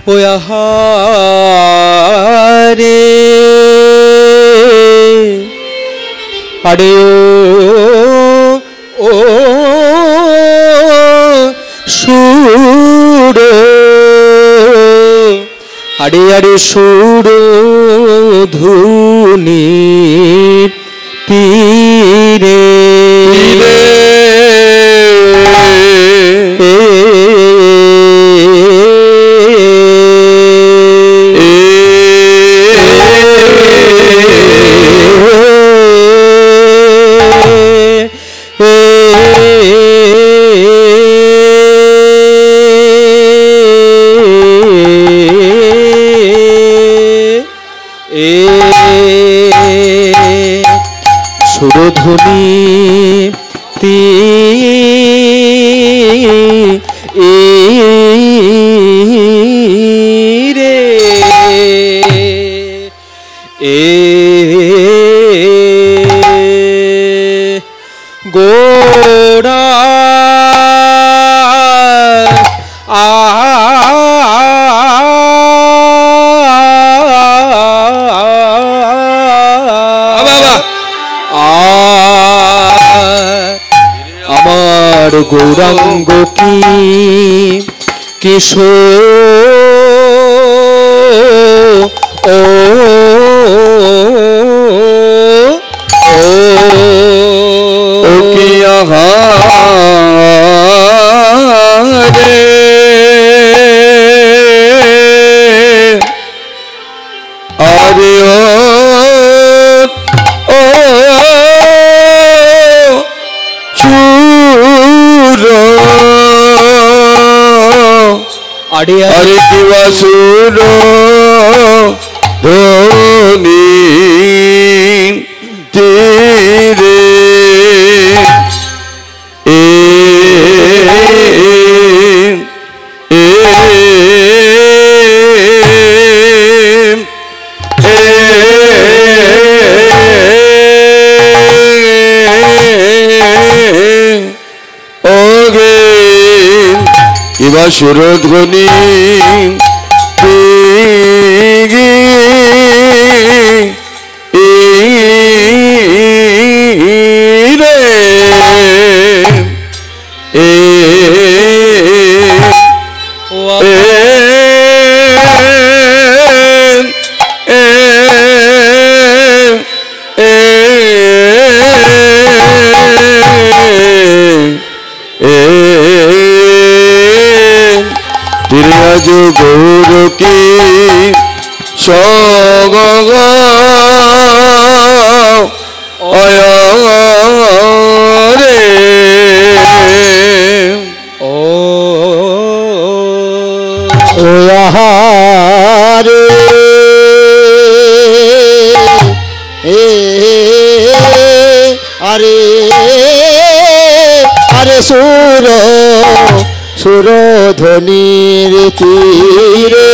ওই আহারে আরে ও সুর আরে আরে সুর ধুনি তীরে সুরধুনি তীরে গোড়া আমার গৌরাঙ্গ কি কিশোর ও কি আহারে আরে ও চুর আরে আরে কিবা সুর ধনি তীরে কিবা সুরধ্বনি রে গৌর কি সগ রে ও আহারে আরে আরে সুর সুরধ্বনির তীরে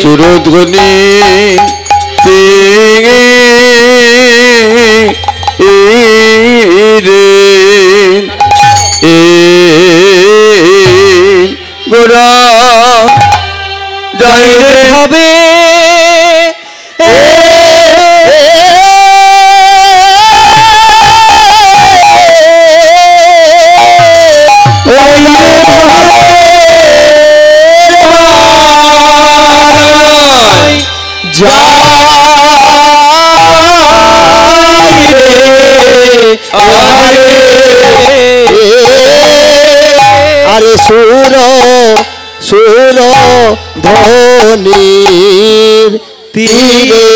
সুরধ্বনি গোরা যাইতে হবে আরে সুর সুর ধ্বনির তীরে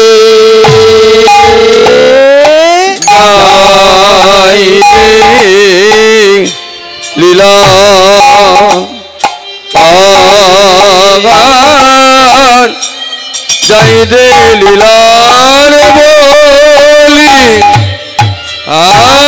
গাইতে লীলা পাগার যাইতে লীলার বলি আদি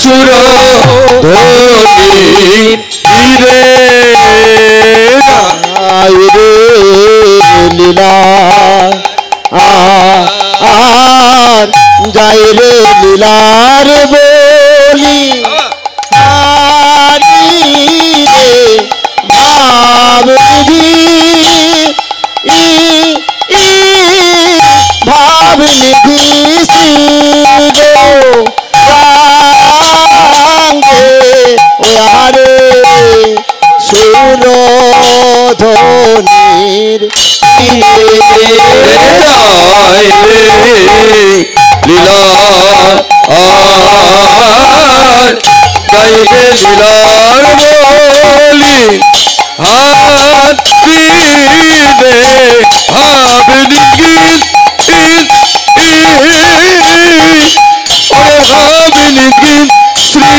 সুর ধ্বনি রে রে লীলা আর যাই রে লীলার বলি ভাবনি ভাবনি ওয়ারে সুরধনির লীলা আর গাইবে লীলার বলি হাত পিবে ভাবনি গীত ওরে ভাবনি গীত শ্রী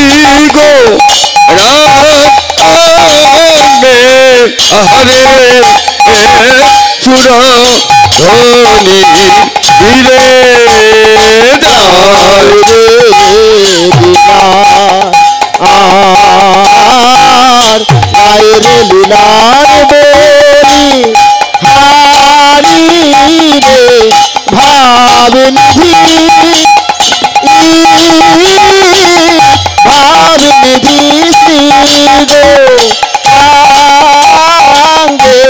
গো রাগে আরে সুর ধ্বনি ধীরে আর গায়ের লীলার বলি হারি রে ভাবনিধি ভাবনিধি শ্রী গো রাঙ্গে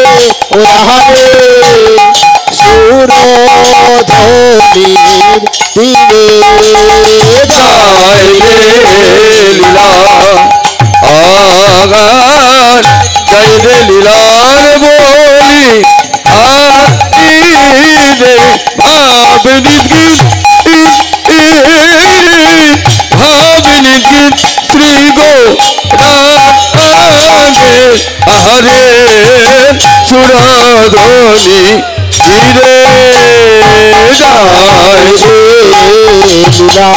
ওহারে সুরধনির দিনে লীলা আগার গাইবে লীলার বলি রে ভাবনি গীত ভাবনি গীত শ্রী গো রাগে আরে সুরধনি ধীরে লীলা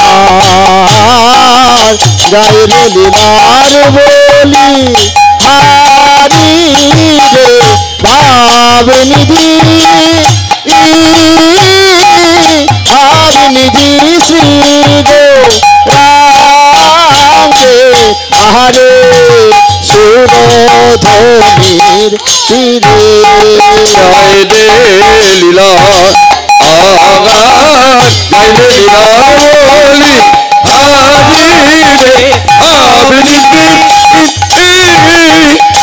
আর গাইলে লীলার বলি হারি রে ভাবনিধি ভাবনিধি শ্রী গো রাগে আহারে সুরধনির তীরে গাইলে লীলা আগার গাইলে লীলার বলি হারি রে ভাবনি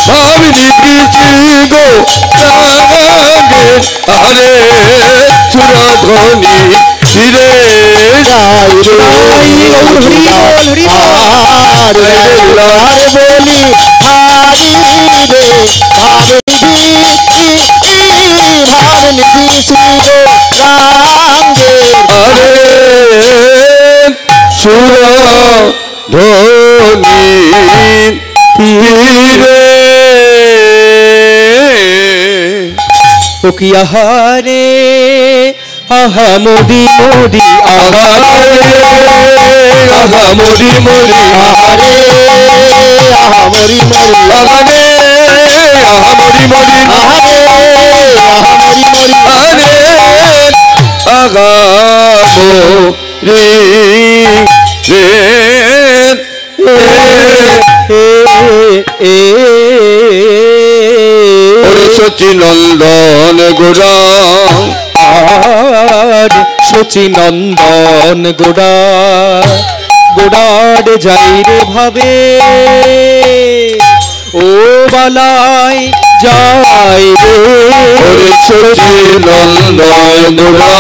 ভাবনি শ্রী গো রাগে আরে সুরধনি ধীরে বলি হারি রে ভাবনি শ্রী গো রাগে আরে সুরধনি ধীরে ও কি আহারে আহা মোদি মোদি আহারে আহা মোদি মোদি আহারে আহা মোদি মোদি আহারে আহা মোদি মোদি আহারে আহা মোদি মোদি আহারে আগা মোরি রে সচিনন্দন গোরা সচিনন্দন গোরা গোড়ার যাই রে ভাবে ও বালাই যাই রে সচিনন্দন গোরা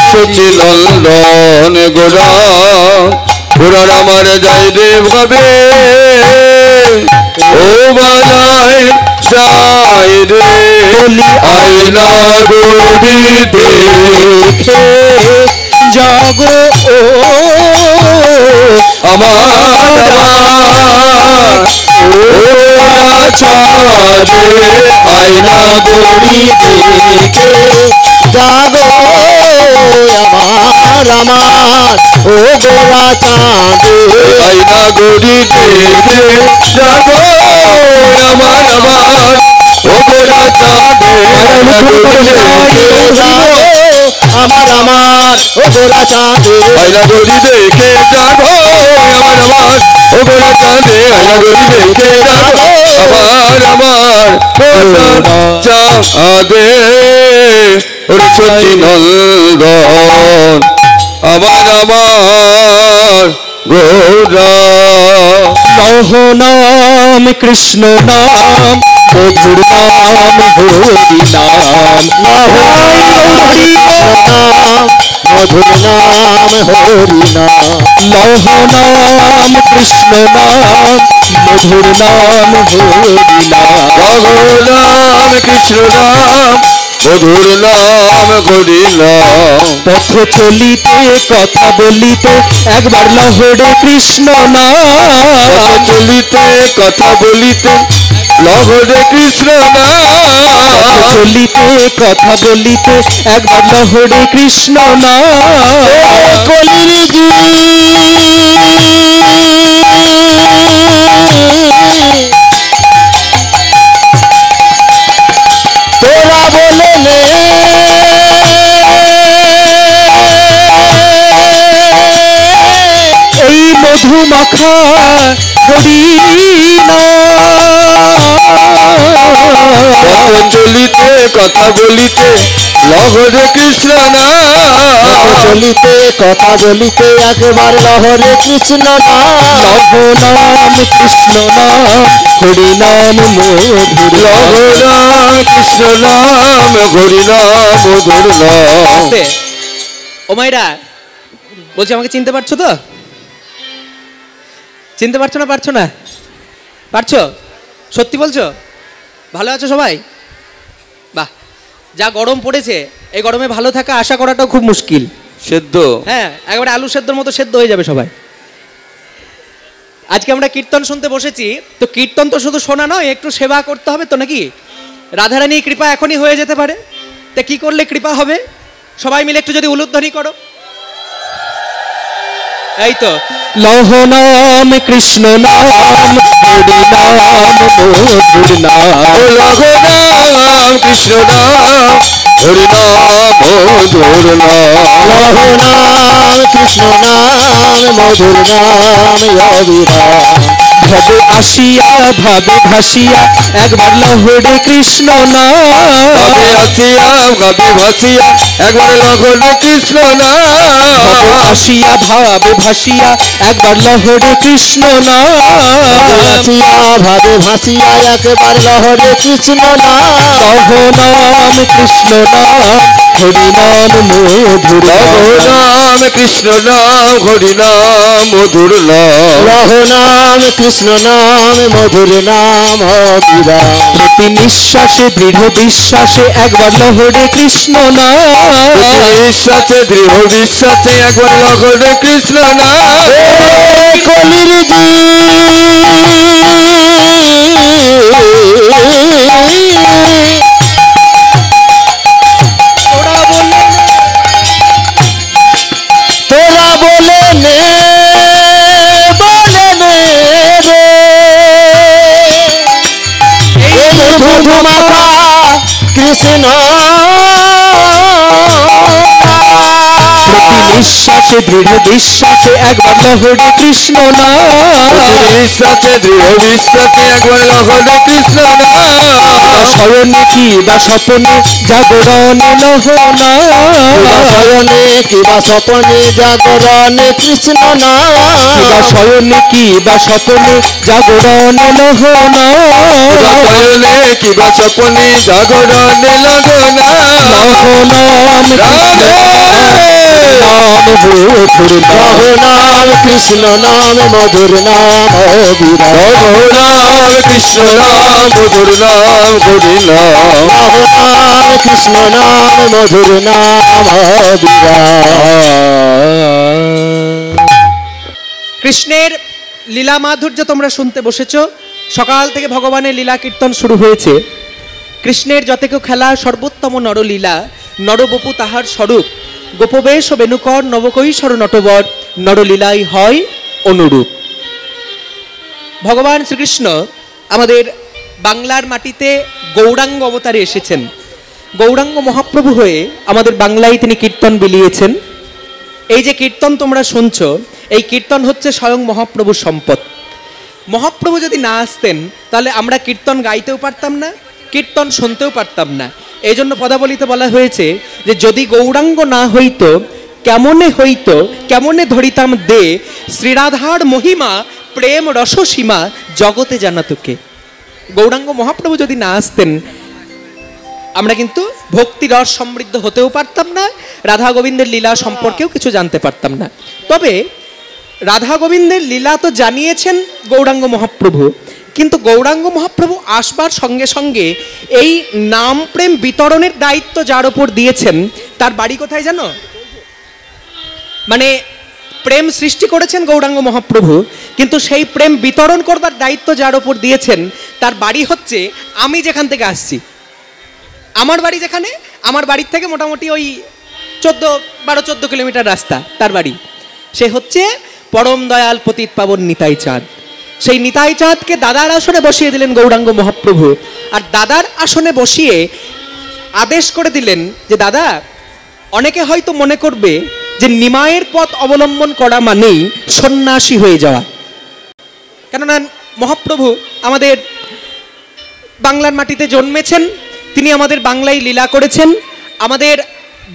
সচিনন্দন গোরা গোরার আমার যাই রে ভাবে ও বালাই যাই রে আয়না গড়ি দেখে জাগো ও আমার আয়না গড়ি দেখে জাগো আমার ও গোরা চাঁদে আয়না গড়ি দেখে জাগো আমার ও গোরা চাঁদে আমার আমার ও গোরা চাঁদে আয়না গরি দেখে যাবো আমার আমার ও গোরা চাঁদে আয়না গরি দেখে যাবো আমার চাঁদে সচি নন্দন আমার আমার গৌরা লহ নাম কৃষ্ণ নাম মধুর নাম হরি নাম লহ নাম মধুর নাম হরি নাম লহ নাম কৃষ্ণ নাম মধুর নাম হরি নাম নাম কৃষ্ণ নাম মধুর নাম হরি নাম পথ চলিতে কথা বলিতে একবার লহরে কৃষ্ণ নাম চলিতে কথা বলিতে লহরে কৃষ্ণ নাম চলিতে কথা বলিতে একবার লহরে কৃষ্ণ নাম কলির তোরা বলে নে এই মধু মাখা হরি চলিতে কথা বলিতে লহরে কৃষ্ণ নাম চলিতে কথা বলিতে একবার লহরে কৃষ্ণ নাম লহ নাম কৃষ্ণ নাম হরি নাম মধুর লহ নাম কৃষ্ণ নাম হরি নাম মধুর নাম ও মাইরা বলছি আমাকে চিনতে পারছো তো? চিনতে পারছো না? পারছো না? পারছো? সত্যি বলছো? ভালো আছো সবাই? বাহ, যা গরম পড়েছে এই গরমে ভালো থাকা আশা করাটাও খুব মুশকিল। সেদ্ধ, হ্যাঁ, একেবারে আলু সেদ্ধর মতো সেদ্ধ হয়ে যাবে সবাই। আজকে আমরা কীর্তন শুনতে বসেছি, তো কীর্তন তো শুধু শোনা নয়, একটু সেবা করতে হবে তো নাকি? রাধারানীর কৃপা এখনই হয়ে যেতে পারে, তা কি করলে কৃপা হবে? সবাই মিলে একটু যদি উলুধ্বনি করো। এই তো লহ নাম কৃষ্ণ নাম হরি নাম মধুর নাম লহ নাম কৃষ্ণ নাম হরি নাম মধুর নাম লহ নাম কৃষ্ণ নাম মধুর নাম অবিরাম ভবে আসিয়া ভাবে ভাসিয়া একবার লহরে কৃষ্ণ নাম ভাবে আসিয়া ভাবে ভাসিয়া একবার লহরে কৃষ্ণ নাম আসিয়া ভাবে ভাসিয়া একবার লহরে কৃষ্ণ নাম আসিয়া ভাবে ভাসিয়া একবার লহরে কৃষ্ণ নাম লহ নাম কৃষ্ণ নাম হরি নাম মধুর নাম কৃষ্ণ নাম হরি নাম মধুর নাম লহ নাম কৃষ্ণ নাম মধুর নাম অবিরাম প্রতি নিঃশ্বাসে দৃঢ় বিশ্বাসে একবার লহরে কৃষ্ণ নাম বিশ্বাসে দৃঢ় বিশ্বাসে একবার লহরে কৃষ্ণ নাম কলির তোরা বলে নে রে মধু মাখা কৃষ্ণ প্রতি নিঃশ্বাসে দৃঢ় বিশ্বাসে একবার লহরে কৃষ্ণ নাম বিশ্বাসে দৃঢ় বিশ্বাসে একবার লহরে কৃষ্ণ নাম শয়নে কি বা স্বপনে জাগরণে লহ নাম শয়নে কি বা স্বপনে জাগরণে কৃষ্ণ নাম শয়নে কি বা স্বপনে জাগরণে লহ নাম শয়নে কি বা স্বপনে জাগরণে লহ নাম কৃষ্ণ নাম মধুর নাম নাম কৃষ্ণ নাম মধুর নাম হরি নাম নাম কৃষ্ণ নাম মধুর নাম কৃষ্ণের লীলা মাধুর্য তোমরা শুনতে বসেছ। সকাল থেকে ভগবানের লীলা কীর্তন শুরু হয়েছে। কৃষ্ণের যতেক খেলা সর্বোত্তম নরলীলা, নরবপু তাহার স্বরূপ, গোপবেশ ও বেণুকর নবকৈশোর নটবর, নরলীলাই হয় অনুরূপ। ভগবান শ্রীকৃষ্ণ আমাদের বাংলার মাটিতে গৌরাঙ্গ অবতারে এসেছেন। গৌরাঙ্গ মহাপ্রভু হয়ে আমাদের বাংলায় তিনি কীর্তন বিলিয়েছেন। এই যে কীর্তন তোমরা শুনছো, এই কীর্তন হচ্ছে স্বয়ং মহাপ্রভুর সম্পদ। মহাপ্রভু যদি না আসতেন তাহলে আমরা কীর্তন গাইতেও পারতাম না, কীর্তন শুনতেও পারতাম না। এই জন্য পদাবলিতে বলা হয়েছে যে যদি গৌরাঙ্গ না হইতো কেমনে হইতো, কেমনে ধরিতাম দে, শ্রীরাধার মহিমা প্রেম রসসীমা জগতে জানাতোকে। গৌরাঙ্গ মহাপ্রভু যদি না আসতেন আমরা কিন্তু ভক্তি রস সমৃদ্ধ হতেও পারতাম না, রাধা গোবিন্দের লীলা সম্পর্কেও কিছু জানতে পারতাম না। তবে রাধা গোবিন্দের লীলা তো জানিয়েছেন গৌরাঙ্গ মহাপ্রভু, কিন্তু গৌরাঙ্গ মহাপ্রভু আসবার সঙ্গে সঙ্গে এই নাম প্রেম বিতরণের দায়িত্ব যার ওপর দিয়েছেন তার বাড়ি কোথায় জানো? মানে প্রেম সৃষ্টি করেছেন গৌরাঙ্গ মহাপ্রভু, কিন্তু সেই প্রেম বিতরণ করবার দায়িত্ব যার ওপর দিয়েছেন তার বাড়ি হচ্ছে আমি যেখান থেকে আসছি। আমার বাড়ি যেখানে, আমার বাড়ির থেকে মোটামুটি ওই 12-14 কিলোমিটার রাস্তা তার বাড়ি। সে হচ্ছে পরম দয়াল পতিত পাবন নিতাই চাঁদ। সেই নিতাই চাঁদকে দাদার আসনে বসিয়ে দিলেন গৌরাঙ্গ মহাপ্রভু, আর দাদার আসনে বসিয়ে আদেশ করে দিলেন যে দাদা, অনেকে হয়তো মনে করবে যে নিমায়ের পথ অবলম্বন করা মানেই সন্ন্যাসী হয়ে যাওয়া, কেননা মহাপ্রভু আমাদের বাংলার মাটিতে জন্মেছেন, তিনি আমাদের বাংলায় লীলা করেছেন, আমাদের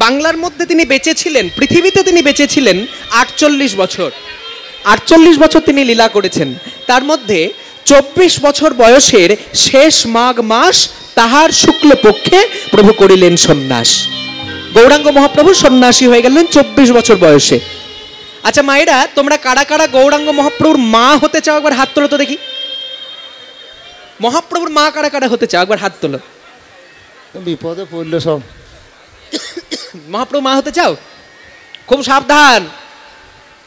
বাংলার মধ্যে তিনি বেঁচে ছিলেন, পৃথিবীতে তিনি বেঁচে ছিলেন 48 বছর। 48 বছর তিনি লীলা করেছেন। তার মধ্যে 24 বছর বয়সের শেষ মাঘ মাস তাহার শুক্লপক্ষে প্রভু করিলেন সন্ন্যাস। গৌরাঙ্গ মহাপ্রভু সন্ন্যাসী হয়ে গেলেন 24 বছর বয়সে। আচ্ছা মায়েরা, তোমরা কারা কারা গৌরাঙ্গ মহাপ্রভুর মা হতে চাও একবার হাত তোলো তো দেখি। মহাপ্রভুর মা কারা কারা হতে চাও একবার হাত তোলো। বিপদে পড়লো সব। মহাপ্রভু মা হতে চাও? খুব সাবধান,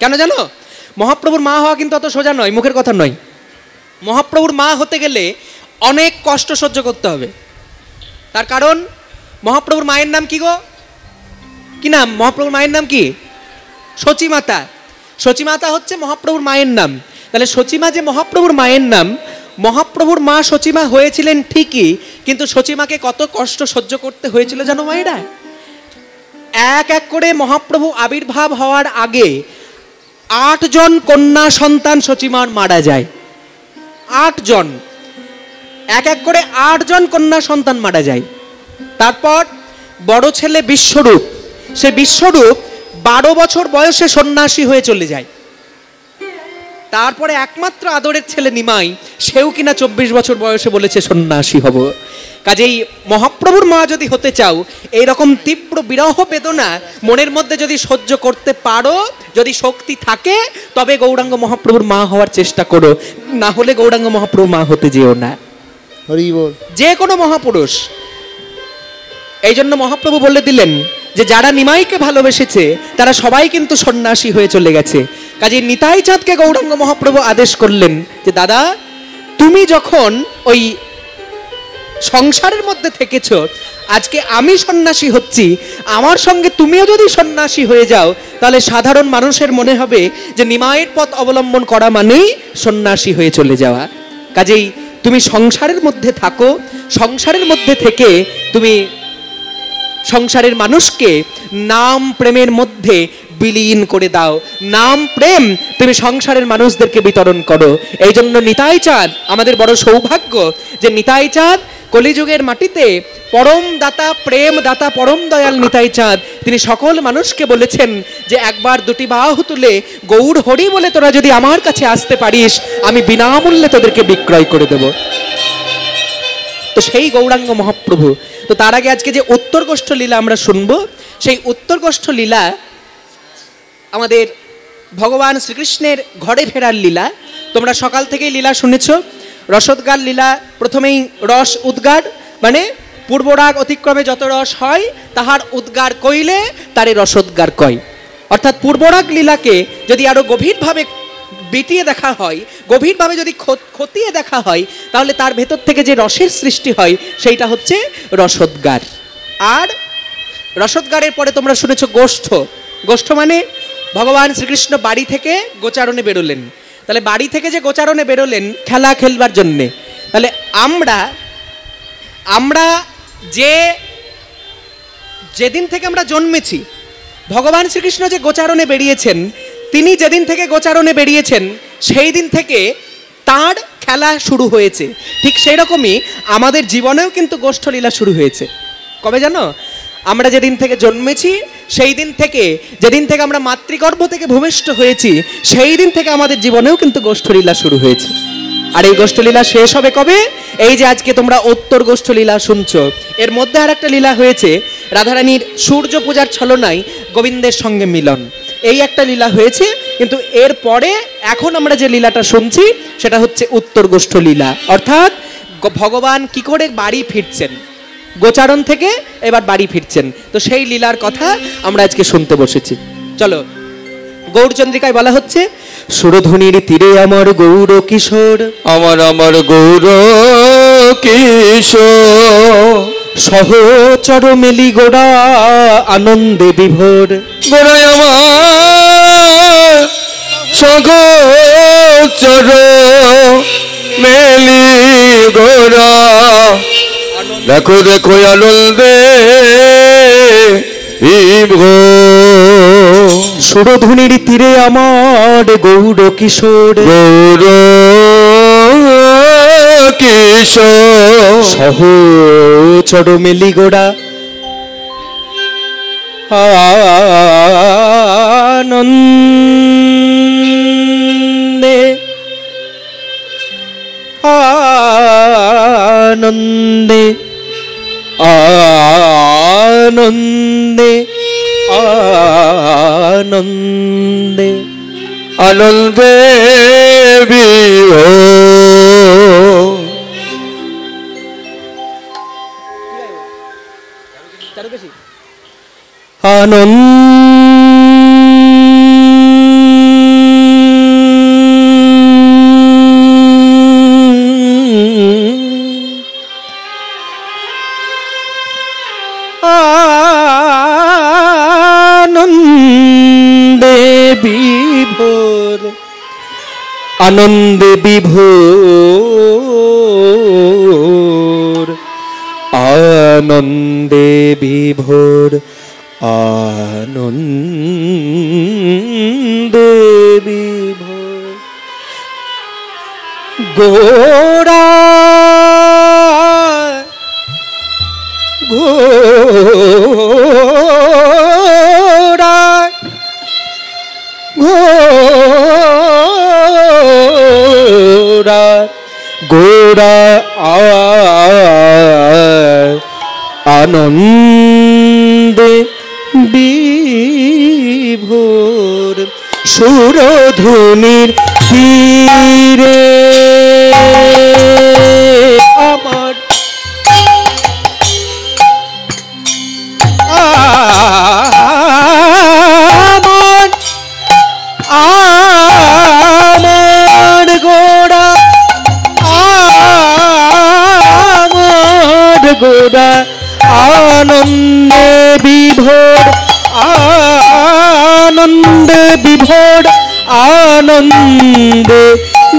কেন জানো? মহাপ্রভুর মা হওয়া কিন্তু অত সোজা নয়, মুখের কথা নয়। মহাপ্রভুর মা হতে গেলে অনেক কষ্ট সহ্য করতে হবে। তার কারণ মহাপ্রভুর মায়ের নাম কি গো? কি নাম মহাপ্রভুর মায়ের নাম? কি? সচিমাতা। সচিমাতা হচ্ছে মহাপ্রভুর মায়ের নাম। তাহলে সচিমা যে মহাপ্রভুর মায়ের নাম, মহাপ্রভুর মা সচিমা হয়েছিলেন ঠিকই, কিন্তু সচিমাকে কত কষ্ট সহ্য করতে হয়েছিল জানো মায়েরা? এক এক করে মহাপ্রভু আবির্ভাব হওয়ার আগে 8 জন কন্যা সন্তান সচিমার মারা যায়। 8 জন, এক এক করে 8 জন কন্যা সন্তান মারা যায়। তারপর বড় ছেলে বিশ্বরূপ, সে বিশ্বরূপ 12 বছর বয়সে সন্ন্যাসী হয়ে চলে যায়। তারপরে একমাত্র আদরের ছেলে নিমাই, সেও কিনা 24 বছর বয়সে বলেছে সন্ন্যাসী হব। কাজেই মহাপ্রভুর মা যদি হতে চাও, এইরকম তীব্র বিরহ বেদনা মনের মধ্যে যদি সহ্য করতে পারো, যদি শক্তি থাকে, তবে গৌরাঙ্গ মহাপ্রভুর মা হওয়ার চেষ্টা করো, না হলে গৌরাঙ্গ মহাপ্রভু মা হতে যেও না। হরি বল। যে কোনো মহাপুরুষ। এই জন্য মহাপ্রভু বলে দিলেন যে যারা নিমাইকে ভালোবেসেছে তারা সবাই কিন্তু সন্ন্যাসী হয়ে চলে গেছে। কাজে নিতাই চাঁদকে গৌরাঙ্গ মহাপ্রভু আদেশ করলেন যে দাদা, তুমি যখন ওই সংসারের মধ্যে থেকেছ, আজকে আমি সন্ন্যাসী হচ্ছি, আমার সঙ্গে তুমিও যদি সন্ন্যাসী হয়ে যাও, তাহলে সাধারণ মানুষের মনে হবে যে নিমাইয়ের পথ অবলম্বন করা মানেই সন্ন্যাসী হয়ে চলে যাওয়া। কাজেই তুমি সংসারের মধ্যে থাকো, সংসারের মধ্যে থেকে তুমি সংসারের মানুষকে নাম প্রেমের মধ্যে বিলীন করে দাও। নাম প্রেম তুমি সংসারের মানুষদেরকে বিতরণ করো। এই জন্য নিতাই চাঁদ আমাদের বড় সৌভাগ্য যে নিতাই চাঁদ কলিযুগের মাটিতে পরম দাতা, প্রেম দাতা, পরম দয়াল নিতাই চাঁদ তিনি সকল মানুষকে বলেছেন যে একবার দুটি বাহু তুলে গৌর হরি বলে তোরা যদি আমার কাছে আসতে পারিস, আমি বিনামূল্যে তোদেরকে বিক্রয় করে দেব। তো সেই গৌরাঙ্গ মহাপ্রভু। তো তার আগে আজকে যে উত্তরগোষ্ঠ লীলা আমরা শুনবো, সেই উত্তরগোষ্ঠ লীলা আমাদের ভগবান শ্রীকৃষ্ণের ঘরে ফেরার লীলা। তোমরা সকাল থেকেই লীলা শুনেছ। রসোদ্গার লীলা, প্রথমেই রস উদ্গার, মানে পূর্বরাগ অতিক্রমে যত রস হয় তাহার উদ্গার কইলে তারে রসোদ্গার কয়। অর্থাৎ পূর্বরাগ লীলাকে যদি আরো গভীরভাবে বিটিয়ে দেখা হয়, গভীরভাবে যদি খতিয়ে দেখা হয়, তাহলে তার ভেতর থেকে যে রসের সৃষ্টি হয় সেইটা হচ্ছে রসোদ্গার। আর রসোদ্গারের পরে তোমরা শুনেছ গোষ্ঠ। গোষ্ঠ মানে ভগবান শ্রীকৃষ্ণ বাড়ি থেকে গোচারণে বেরোলেন। তাহলে বাড়ি থেকে যে গোচারণে বেরোলেন খেলা খেলবার জন্যে, তাহলে আমরা যে যেদিন থেকে আমরা জন্মেছি, ভগবান শ্রীকৃষ্ণ যে গোচারণে বেরিয়েছেন, তিনি যেদিন থেকে গোচারণে বেরিয়েছেন সেই দিন থেকে তার খেলা শুরু হয়েছে। ঠিক সেই রকমই আমাদের জীবনেও কিন্তু গোষ্ঠলীলা শুরু হয়েছে। কবে জানো? আমরা যেদিন থেকে জন্মেছি সেই দিন থেকে, যেদিন থেকে আমরা মাতৃগর্ভ থেকে ভূমিষ্ঠ হয়েছি সেই দিন থেকে আমাদের জীবনেও কিন্তু গোষ্ঠলীলা শুরু হয়েছে। আর এই গোষ্ঠলীলা শেষ হবে কবে? এই যে আজকে তোমরা উত্তর গোষ্ঠলীলা শুনছো, এর মধ্যে আর একটা লীলা হয়েছে, রাধারানীর সূর্য পূজার ছলনায় গোবিন্দের সঙ্গে মিলন, এই একটা লীলা হয়েছে। কিন্তু এর পরে এখন আমরা যে লীলাটা শুনছি সেটা হচ্ছে উত্তর গোষ্ঠলীলা, অর্থাৎ ভগবান কি করে বাড়ি ফিরছেন, গোচারণ থেকে এবার বাড়ি ফিরছেন। তো সেই লীলার কথা আমরা আজকে শুনতে বসেছি। চলো, গৌরচন্দ্রিকায় বলা হচ্ছে, সুরধ্বনির তীরে আমার গৌর কিশোর, আমার গৌর কিশোর, সহচর মেলি গোড়া আনন্দে বিভোর। গোড়ায় আমার সহচর মেলি গোড়া, দেখো দেখো আনন্দে বিভোর। সুরধ্বনির তীরে আমার গৌর কিশোর, গৌর কিশোর, সহচর মেলি গোড়া আনন্দে আনন্দে আনন্দে আনন্দে আনন্দে বিভোর। আনন্দে বিভোর, আনন্দে বিভোর, আনন্দে বিভোর, আনন্দে বিভোর। গোরা ঘোড়া ঘোড়া ঘোড়া আনন্দে বিভোর। সুরধুনির তীরে আমার আমার গোড়া আমার গোড়া আনন্দে বিভোর, আনন্দে বিভোর, আনন্দে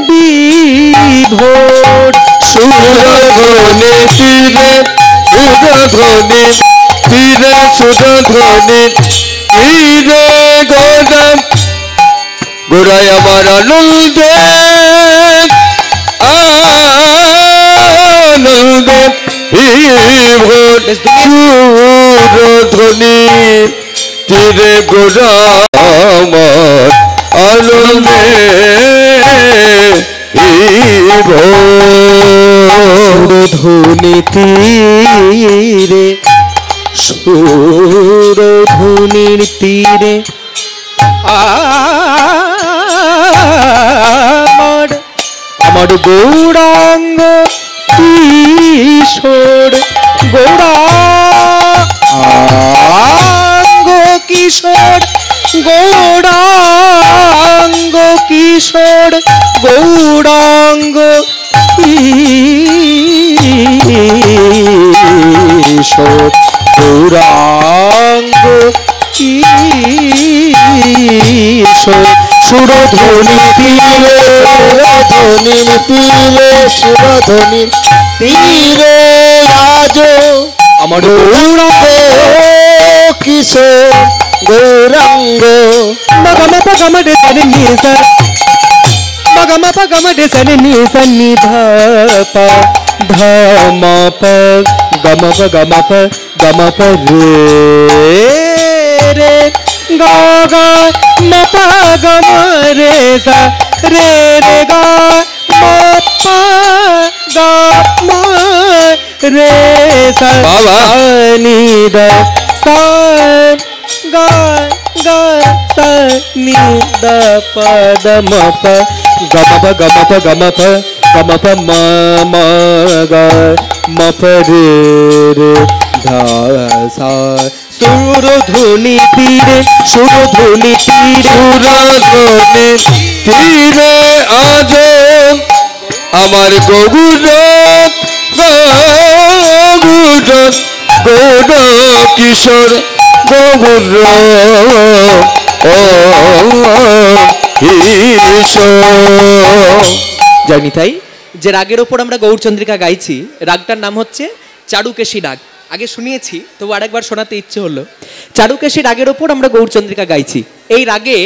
বিভোর। সুরধ্বনি তীরে সুরধ্বনি তীরে সুরধ্বনি তীরে গোড়া, গোড়ায় আমার আনন্দে আনন্দে বিভোর। সুরধ্বনি তীরে গোড়া আমার আনন্দে সুরধুনি তীরে সুরধুনির তীরে আমার আমার গৌরাঙ্গ কিশোর, গৌরাঙ্গ কিশোর, গৌরাঙ্গ কিশোর, গৌরাঙ্গ কিশোর, গৌরাঙ্গ কিশোর। সুরধুনি তীরে সুরধুনির তীরে সুরধুনির তীরে আজ আমার গৌরাঙ্গ কিশোর গৌরাঙ্গ মগম পগম রে সরে নি সা মগম পগম রে সরে নি সা নি ধা পা ধা মা পা গম প গম প রে রে গা গা মা পা গম রে সা রে রে গা মা পা গা মা রে সা বাবা। নি দা সা গা গা সা নি দা পা দ ম প গম প মা মা গা ম প রে রে ধা সা সুরধ্বনি তীরে সুরধ্বনি তীরে সুরধ্বনি তীরে আজ আমার গৌরব গৌরব গৌর কিশোর গৌর ও কিশোর। জানি তাই যে রাগের ওপর আমরা গৌরচন্দ্রিকা গাইছি, রাগটার নাম হচ্ছে চারুকেশী রাগ। আগে শুনিয়েছি, তবু আরেকবার শোনাতে ইচ্ছে হলো। চারুকেশী রাগের ওপর আমরা গৌরচন্দ্রিকা গাইছি। এই রাগে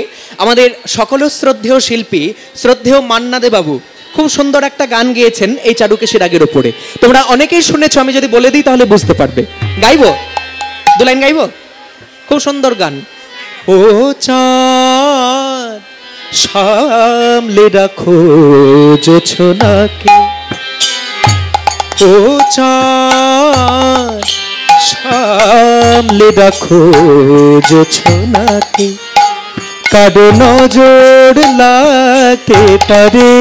আমাদের সকল শ্রদ্ধেয় শিল্পী, শ্রদ্ধেয় মান্না দে বাবু খুব সুন্দর একটা গান গেয়েছেন এই চারুকেশী রাগের ওপরে। তোমরা অনেকেই শুনেছো, আমি যদি বলে দিই তাহলে বুঝতে পারবে। গাইবো, দু লাইন গাইবো, খুব সুন্দর গান। ও চাঁদ সামলে রাখো জোছনাকে, ও চাঁদ সামলে রাখো জোছনাকে, কারো নজর লাগতে পারে,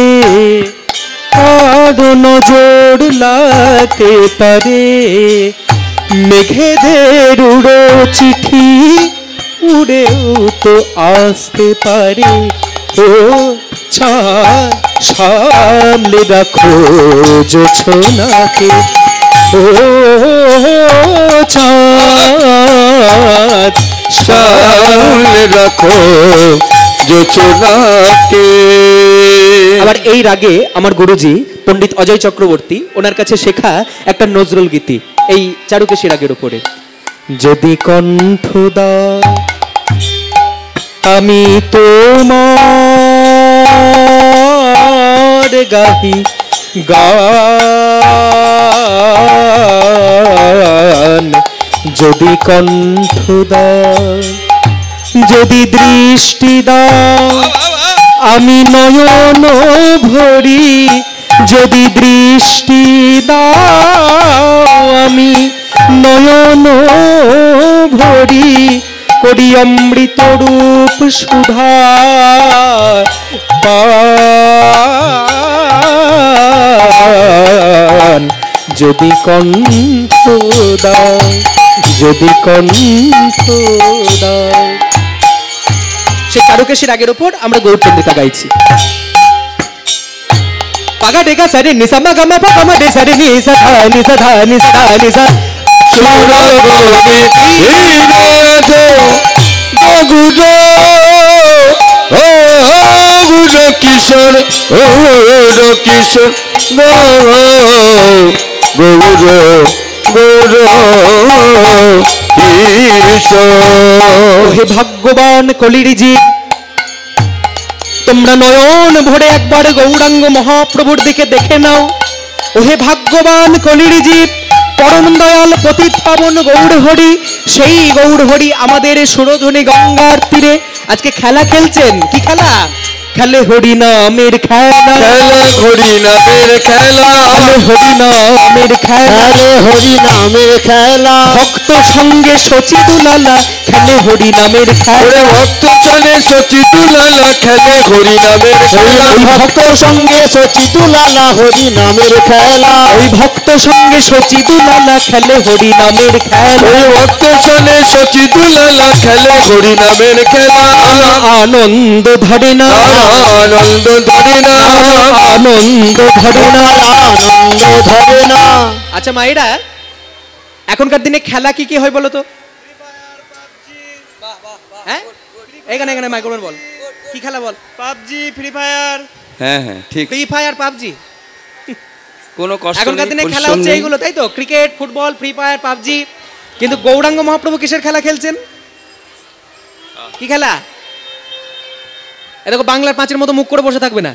কারো নজর লাগতে পারে, মেঘেদের উড়ো চিঠি উড়েও তো আসতে পারে। ও চাঁদ সামলে রাখো জোছনাকে, ও চাঁদ সামনে রাখো জোছনাকে। আবার এই রাগে আমার গুরুজি পণ্ডিত অজয় চক্রবর্তী, ওনার কাছে শেখা একটা নজরুল গীতি এই চারুকেশী রাগের উপরে। যদি কণ্ঠ দাও আমি তোমার গাহি গান, যদি কণ্ঠ দাও, যদি দৃষ্টি দাও আমি নয়ন ভরি, যদি দৃষ্টি দাও আমি নয়ন ভরি, করি অমৃত রূপ সুধা পান, যদি কণ্ঠ দাও, যদি কণ্ঠ দাও। সে চারুকেশী রাগের ওপর আমরা গৌরচন্দ্রিকা গাইছি। পাগা ডেকা সারে নিসা মা গামা পা গামা ডে সারে নিসা ধা নিসা ধা নিসা ধা নিসা সুরধ্বনি তীরে আজ গৌর গৌর কিশোর গৌর কিশোর গৌর গৌর কিশোর। হে ভাগ্যবান কলির জীব, তোমরা নয়ন ভরে একবার গৌরাঙ্গ মহাপ্রভুর দিকে দেখে নাও। ওহে ভাগ্যবান কলির জীব, পরম দয়াল পতিত পাবন গৌর হরি, সেই গৌর হরি আমাদের সুরধ্বনি গঙ্গার তীরে আজকে খেলা খেলছেন। কি খেলা? খেলে হরি নামের খেলা, খেলা হরি নামের খেলা, খেলে হরি নামের খেলা, খেলে হরি নামের খেলা, ভক্ত সঙ্গে শচী দুলালা খেলে হরি নামের খেলা, ভক্ত চলে সচি দুলালা খেলে হরি নামের খেলা, ওই ভক্ত সঙ্গে শচী দুলালা হরি নামের খেলা, ওই ভক্ত সঙ্গে শচী দুলালা খেলে হরি নামের খেলা, ওই ভক্ত চলে সচি দুলালা খেলে হরি নামের খেলা। আনন্দ ধরে না, আনন্দ ধরে না, আনন্দ ধরে না, আনন্দ ধরে না। আচ্ছা মায়েরা, এখনকার দিনে খেলা কি কি হয় বলো তো? হ্যাঁ, এখানে এখানে মাইক্রোফোন বল, কি খেলা বল? PUBG, free fire. হ্যাঁ হ্যাঁ ঠিক, ফ্রি ফায়ার, পাবজি। কোনো কষ্ট এখনকার নেই, দিনে খেলা পরিশ্রম হচ্ছে নেই। এইগুলো, তাই তো? Cricket, football, free fire, PUBG. কিন্তু গৌরাঙ্গ মহাপ্রভু কিসের খেলা খেলছেন? কি খেলা? দেখো বাংলার পাঁচের মতো মুখ করে বসে থাকবে না,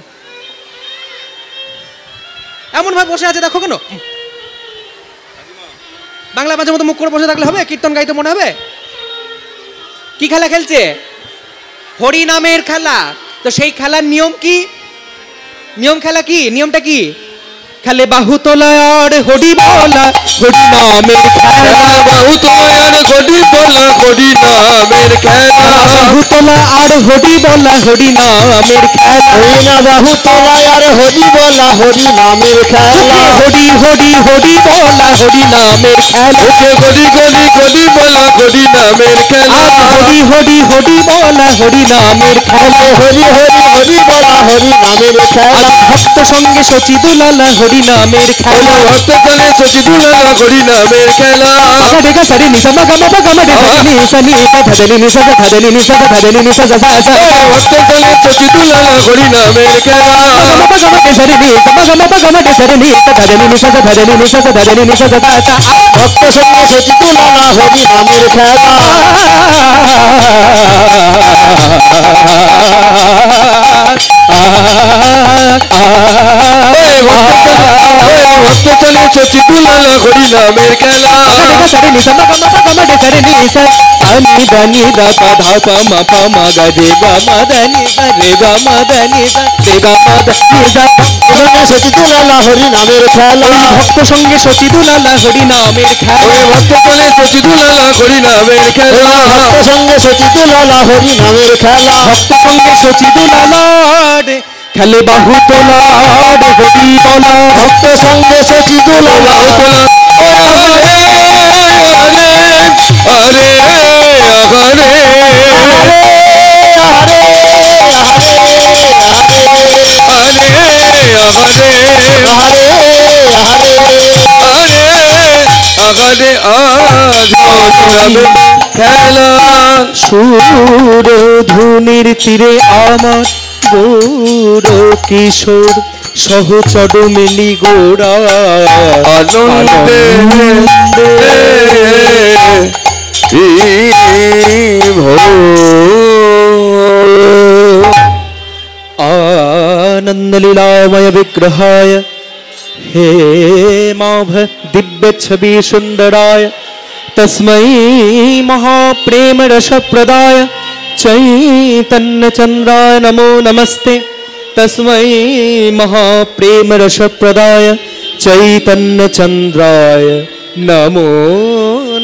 এমন ভাবে বসে আছে দেখো। কেন বাংলা পাঁচের মতো মুখ করে বসে থাকলে হবে? কীর্তন গাইতে মনে হবে? কি খেলা খেলছে? হরি নামের খেলা। তো সেই খেলার নিয়ম কি? নিয়ম খেলা কি? নিয়মটা কি? খেলে বাহু তোলা আর হরি বলা, হরি নামের খেলা। বাহু তোলা আর হরি বলা, হরি নামের খেলা। বাহু তোলা আর হরি বলা, হরি নামের খেলা। বাহু তোলা আর হরি বলা, হরি নামের খেলা। হরি হরি হরি বলা, হরি নামের খেলা। হরি গলি গলি বলা, হরি নামের খেলা। হরি হরি হরি বলা, হরি নামের খেলা। হরি হরি হরি বলা, হরি নামের খেলা। ভক্ত সঙ্গে শচী দুলালা, হরি নামের খেলা। ভক্ত চলে শচী দুলালা, হরি নামের খেলা। রেখা সারি নিশা মা গামা পা গামা রেখা নিশা নি পা ধনি নিশা ধা ধনি নিশা ধা ধনি নিশা সা সা সা। ভক্ত চলে শচী দুলালা, হরি নামের খেলা। গামা পা গামা রে সারি নি পা গামা পা গামা রে সারি নি পা ধনি নিশা ধা ধনি নিশা সা ধনি নিশা সা সা। ভক্ত সঙ্গে শচী দুলালা, হরি নামের খেলা। ভক্ত চলে শচী দুলালা, হরি নামের খেলা। সারি নিশা মা গামা পা গামা রে সারি নিশা সানি ধনি দা পা ধা পা মা পা মা গা রে গা মা ধনি দা রে গা মা ধনি দা রে গা মা ধনি দা। সঙ্গে শচী দুলালা, হরি নামের খেলা। ভক্ত সঙ্গে শচী দুলালা, হরি নামের খেলা। ভক্ত চলে শচী দুলালা, হরি নামের খেলা। ভক্ত সঙ্গে শচী দুলালা, হরি নামের খেলা। ভক্ত সঙ্গে শচী দুলালা খেলে বাহু তোলা হরি বলা। ভক্ত সঙ্গে শচী দুলালা, খেলা। সুর ধুনির তীরে আমার গৌর কিশোর সহচর মিলি গোড়া আনন্দে आनंद लीलामय विग्रहाय हे माभ दिव्य छवि सुंदराय तस्मै महाप्रेम रस प्रदाय चैतन्य चंद्राय नमो नमस्ते। तस्मै महाप्रेम रस प्रदाय चैतन्य चंद्राय नमो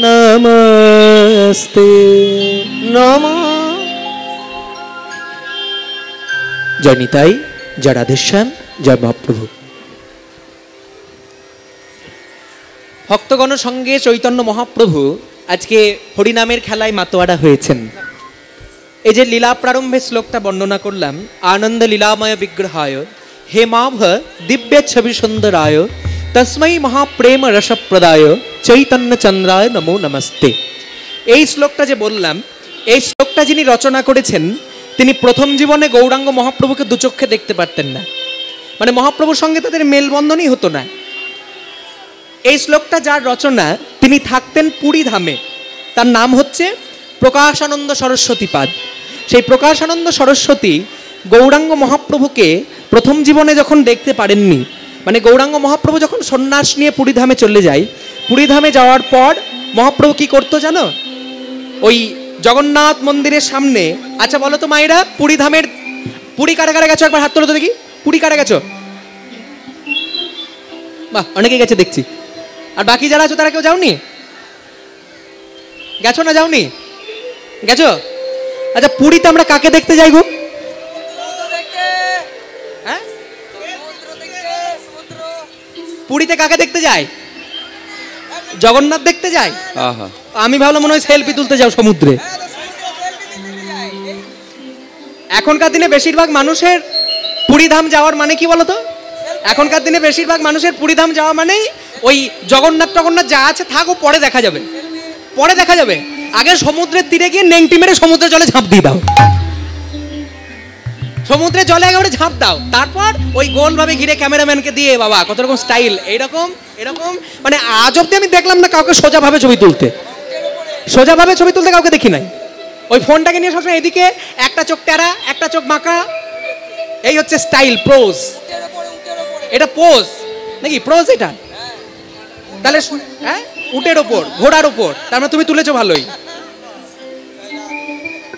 नमस्ते। নমঃ। जय निताई, जय राधेश्याम, जय महाप्रभु। ভক্তগণ সঙ্গে চৈতন্য মহাপ্রভু আজকে হরিনামের খেলায় মাতোয়ারা হয়েছেন। এই যে লীলা প্রারম্ভে শ্লোকটা বর্ণনা করলাম, আনন্দ লীলাময় বিগ্রহায় হে মাভ দিব্য ছবি সুন্দরায় তস্मै মহাপ্রেম রসপ্রদায় চৈতন্য চন্দ্রায় নমো নমস্তে। এই শ্লোকটা যে বললাম, এই শ্লোকটা যিনি রচনা করেছেন তিনি প্রথম জীবনে গৌরাঙ্গ মহাপ্রভুকে দুচক্ষে দেখতে পারতেন না, মানে মহাপ্রভুর সঙ্গে তাদের মেলবন্ধনই হতো না। এই শ্লোকটা যার রচনা তিনি থাকতেন পুরী ধামে, তার নাম হচ্ছে প্রকাশানন্দ সরস্বতী পাদ। সেই প্রকাশানন্দ সরস্বতী গৌরাঙ্গ মহাপ্রভুকে প্রথম জীবনে যখন দেখতে পারেননি, মানে গৌরাঙ্গ মহাপ্রভু যখন সন্ন্যাস নিয়ে পুরী ধামে চলে যায়, পুরী ধামে যাওয়ার পর মহাপ্রভু কি করতো জানো? ওই জগন্নাথ মন্দিরের সামনে, আচ্ছা বলো তো মায়েরা, পুরী ধামের পুরী কারা কারা গেছো? একবার হাত তোলো তো দেখি, পুরী কারা গেছো? বাহ, অনেকে গেছে দেখছি। আর বাকি যারা আছো তারা কেউ যাওনি? গেছো না যাওনি? গেছো? আচ্ছা পুরীতে আমরা কাকে দেখতে যাই গো? হ্যাঁ, পুরীতে কাকে দেখতে যাই? জগন্নাথ দেখতে যাই। আমি ভাবলাম মনে হয় সেলফি তুলতে যাও সমুদ্রে। এখনকার দিনে বেশিরভাগ মানুষের পুরীধাম যাওয়ার মানে কি বলতো? এখনকার দিনে বেশিরভাগ মানুষের পুরীধাম যাওয়া মানে ওই জগন্নাথ টগন্নাথ যা আছে থাক, ও পরে দেখা যাবে, পরে দেখা যাবে। আগে সমুদ্রের তীরে গিয়ে নেংটি মেরে সমুদ্রের জলে ঝাঁপ দিয়ে দাও, সমুদ্রের জলে একেবারে ঝাঁপ দাও, তারপর ওই গোল ভাবে ঘিরে ক্যামেরাম্যানকে দিয়ে বাবা কত রকম স্টাইল, এইরকম এরকম, মানে আজ অব্দি আমি দেখলাম না কাউকে সোজা ভাবে ছবি তুলতে। সোজাভাবে ছবি তুলতে কাউকে দেখি নাই। ওই ফোনটাকে নিয়ে সবসময় এদিকে, একটা চোখ টেরা, একটা চোখ বাঁকা, এই হচ্ছে স্টাইল, পোজ। এটা পোজ নাকি? পোজ এটা? তাহলে হ্যাঁ, উটের ওপর, ঘোড়ার ওপর, তার মানে তুমি তুলেছো ভালোই।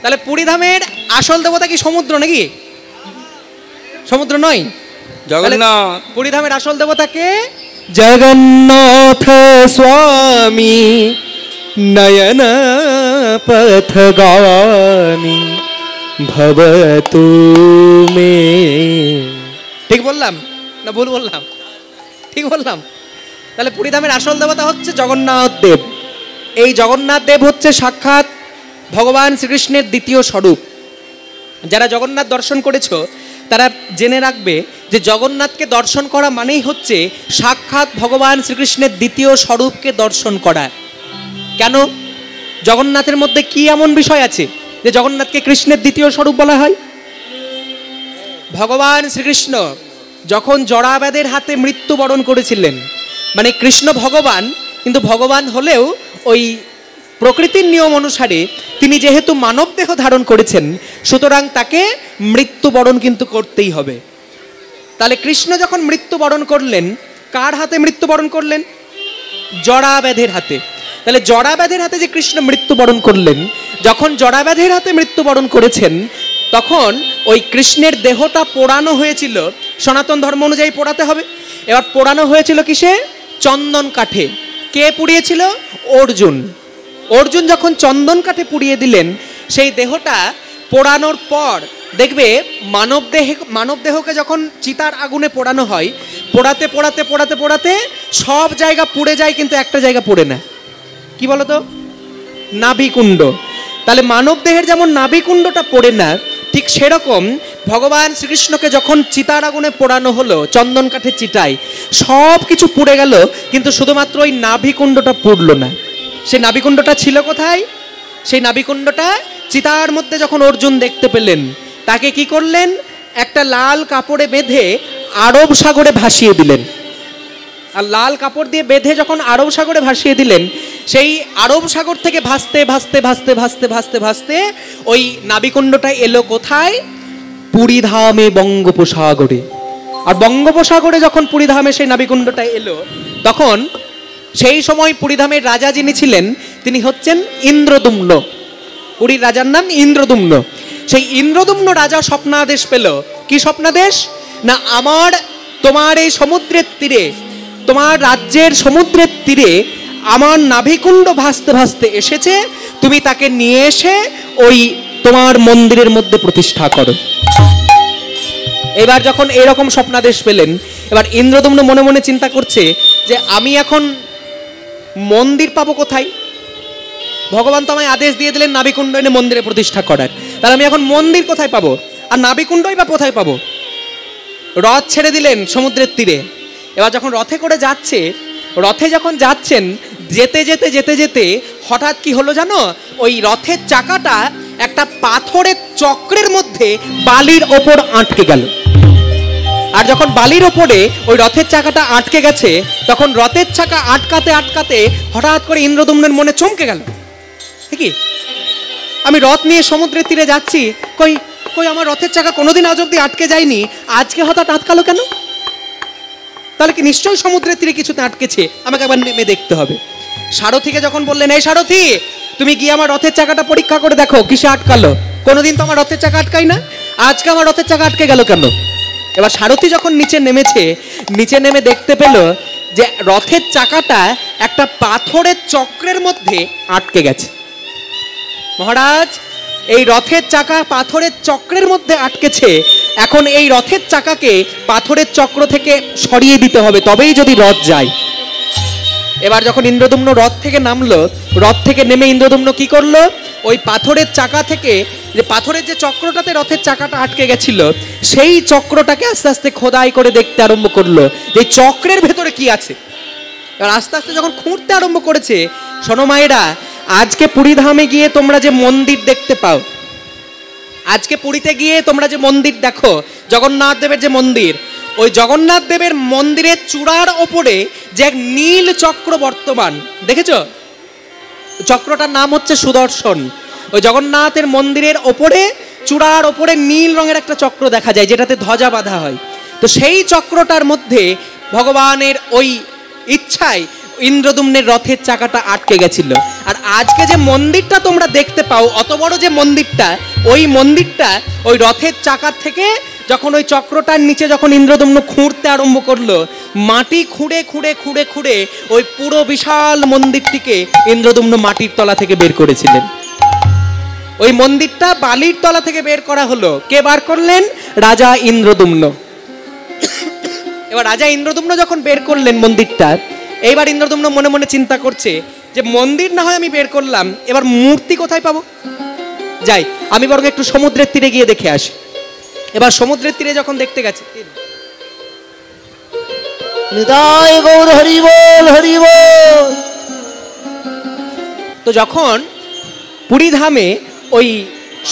তাহলে পুরীধামের আসল দেবতা কি সমুদ্র নাকি? সমুদ্র নয়, জগন্নাথ। পুরীধামের আসল দেবতাকে জগন্নাথ স্বামী নয়ন পথগামী ভবতু মে। ঠিক বললাম না ভুল বললাম? ঠিক বললাম। তাহলে পুরীধামের আসল দেবতা হচ্ছে জগন্নাথ দেব। এই জগন্নাথ দেব হচ্ছে সাক্ষাৎ ভগবান শ্রীকৃষ্ণের দ্বিতীয় স্বরূপ। যারা জগন্নাথ দর্শন করেছো তারা জেনে রাখবে যে জগন্নাথকে দর্শন করা মানেই হচ্ছে সাক্ষাৎ ভগবান শ্রীকৃষ্ণের দ্বিতীয় স্বরূপকে দর্শন করা। কেন? জগন্নাথের মধ্যে কি এমন বিষয় আছে যে জগন্নাথকে কৃষ্ণের দ্বিতীয় স্বরূপ বলা হয়? ভগবান শ্রীকৃষ্ণ যখন জরাব্যাধের হাতে মৃত্যুবরণ করেছিলেন, মানে কৃষ্ণ ভগবান, কিন্তু ভগবান হলেও ওই প্রকৃতির নিয়ম অনুসারে তিনি যেহেতু মানব দেহ ধারণ করেছেন, সুতরাং তাকে মৃত্যুবরণ কিন্তু করতেই হবে। তাহলে কৃষ্ণ যখন মৃত্যুবরণ করলেন, কার হাতে মৃত্যুবরণ করলেন? জরাব্যাধের হাতে। তাহলে জরাব্যাধের হাতে যে কৃষ্ণ মৃত্যুবরণ করলেন, যখন জরাব্যাধের হাতে মৃত্যুবরণ করেছেন, তখন ওই কৃষ্ণের দেহটা পোড়ানো হয়েছিল, সনাতন ধর্ম অনুযায়ী পোড়াতে হবে। এবার পোড়ানো হয়েছিল কিসে? চন্দন কাঠে। কে পুড়িয়েছিল? অর্জুন। অর্জুন যখন চন্দন কাঠে পুড়িয়ে দিলেন, সেই দেহটা পোড়ানোর পর দেখবে মানব দেহকে যখন চিতার আগুনে পোড়ানো হয়, পোড়াতে পোড়াতে পোড়াতে পোড়াতে সব জায়গা পুড়ে যায়, কিন্তু একটা জায়গা পোড়ে না। কি বলতো? নাভিকুণ্ড। তাহলে মানব দেহের যেমন নাভিকুণ্ডটা পোড়ে না, ঠিক সেরকম ভগবান শ্রীকৃষ্ণকে যখন চিতার আগুনে পোড়ানো হলো, চন্দন কাঠে চিতায়, সব কিছু পুড়ে গেল, কিন্তু শুধুমাত্র ওই নাভিকুণ্ডটা পুড়ল না। সেই নাভিকুণ্ডটা ছিল কোথায়? সেই নাভিকুণ্ডটা চিতার মধ্যে যখন অর্জুন দেখতে পেলেন, তাকে কি করলেন? একটা লাল কাপড়ে বেঁধে আরব সাগরে ভাসিয়ে দিলেন। আর লাল কাপড় দিয়ে বেঁধে যখন আরব সাগরে ভাসিয়ে দিলেন, সেই আরব সাগর থেকে ভাসতে ভাসতে ভাসতে ভাসতে ভাসতে ভাসতে ওই নাভিকুণ্ডটা এলো কোথায়? পুরীধামে, বঙ্গোপসাগরে। আর বঙ্গোপসাগরে যখন পুরীধামে সেই নাভিকুণ্ডটা এলো, তখন সেই সময় পুরীধামের রাজা যিনি ছিলেন, তিনি হচ্ছেন ইন্দ্রদুম্ন। পুরীর রাজার নাম ইন্দ্রদুম্ন। সেই ইন্দ্রদুম্ন রাজা স্বপ্নাদেশ পেল। কি স্বপ্নাদেশ? না, তোমার এই সমুদ্রের তীরে, তোমার রাজ্যের সমুদ্রের তীরে আমার নাভিকুণ্ড ভাসতে ভাসতে এসেছে, তুমি তাকে নিয়ে এসে ওই তোমার মন্দিরের মধ্যে প্রতিষ্ঠা করো। এবার যখন এরকম স্বপ্নাদেশ পেলেন, এবার ইন্দ্রদুম্ন মনে মনে চিন্তা করছে যে আমি এখন মন্দির পাবো কোথায়? ভগবান তো আমায় আদেশ দিয়ে দিলেন নাভিকুণ্ড এনে মন্দিরে প্রতিষ্ঠা করার, তাহলে আমি এখন মন্দির কোথায় পাবো? আর নাভিকুণ্ডই বা কোথায় পাবো? রথ ছেড়ে দিলেন সমুদ্রের তীরে। এবার যখন রথে করে যাচ্ছে, রথে যখন যাচ্ছেন, যেতে যেতে যেতে যেতে হঠাৎ কি হলো জানো? ওই রথের চাকাটা একটা পাথরের চক্রের মধ্যে বালির ওপর আটকে গেল। আর যখন বালির ওপরে ওই রথের চাকাটা আটকে গেছে, তখন রথের চাকা আটকাতে আটকাতে হঠাৎ করে ইন্দ্রদুম্নের মনে চমকে গেল, কি আমি রথ নিয়ে সমুদ্রের তীরে যাচ্ছি, কই কই আমার রথের চাকা কোনোদিন আজ অব্দি আটকে যায়নি, আজকে হঠাৎ আটকালো কেন? তাহলে কি নিশ্চয়ই সমুদ্রের তীরে কিছুতে আটকেছে, আমাকে একবার নেমে দেখতে হবে। সারথীকে যখন বললেন, এই সারথী, তুমি গিয়ে আমার রথের চাকাটা পরীক্ষা করে দেখো কিসে আটকালো, কোনোদিন তো আমার রথের চাকা আটকাই না, আজকে আমার রথের চাকা আটকে গেল কেন? এবার সারথী যখন নিচে নেমেছে, নিচে নেমে দেখতে পেল যে রথের চাকাটা একটা পাথরের চক্রের মধ্যে আটকে গেছে। মহারাজ, এই রথের চাকা পাথরের চক্রের মধ্যে আটকেছে, এখন এই রথের চাকাকে পাথরের চক্র থেকে সরিয়ে দিতে হবে, তবেই যদি রথ যায়। এবার যখন ইন্দ্রদুম্ন রথ থেকে নামলো, রথ থেকে নেমে ইন্দ্রদুম্ন কি করলো? ওই পাথরের চাকা থেকে, যে পাথরের যে চক্রটাতে রথের চাকাটা আটকে গেছিল, সেই চক্রটাকে আস্তে আস্তে খোদাই করে দেখতে আরম্ভ করলো যে চক্রের ভেতরে কি আছে। এবার আস্তে আস্তে যখন খুঁড়তে আরম্ভ করেছে, শোনো মায়েরা, আজকে পুরীধামে গিয়ে তোমরা যে মন্দির দেখতে পাও, আজকে পুরীতে গিয়ে তোমরা যে মন্দির দেখো, জগন্নাথ দেবের যে মন্দির, ওই জগন্নাথ দেবের মন্দিরের চূড়ার ওপরে যে এক নীল চক্র বর্তমান, দেখেছো? চক্রটার নাম হচ্ছে সুদর্শন। ওই জগন্নাথের মন্দিরের ওপরে, চূড়ার ওপরে নীল রঙের একটা চক্র দেখা যায়, যেটাতে ধ্বজা বাঁধা হয়। তো সেই চক্রটার মধ্যে ভগবানের ওই ইচ্ছায় ইন্দ্রদুম্নের রথের চাকাটা আটকে গেছিল। আর আজকে যে মন্দিরটা তোমরা দেখতে পাও, অত বড় যে মন্দিরটা, ওই মন্দিরটা ওই রথের চাকার থেকে যখন ওই চক্রটার নিচে যখন ইন্দ্রদুম্ন খুঁড়তে আরম্ভ করলো, মাটি খুঁড়ে খুঁড়ে খুঁড়ে খুঁড়ে ওই পুরো বিশাল মন্দিরটিকে ইন্দ্রদুম্ন মাটির তলা থেকে বের করেছিলেন। ওই মন্দিরটা বালির তলা থেকে বের করা হলো। কে বার করলেন? রাজা ইন্দ্রদুম্ন। এবার রাজা ইন্দ্রদুম্ন যখন বের করলেন মন্দিরটা, এইবার ইন্দ্রদুম্ন মনে মনে চিন্তা করছে যে মন্দির না হয় আমি বের করলাম, এবার মূর্তি কোথায় পাবো? যাই, আমি বরং একটু সমুদ্রের তীরে গিয়ে দেখে আসি। এবার সমুদ্রের তীরে যখন দেখতে গেছে, নিতাই গৌর হরি বল, হরি বল। তো যখন পুরীধামে ওই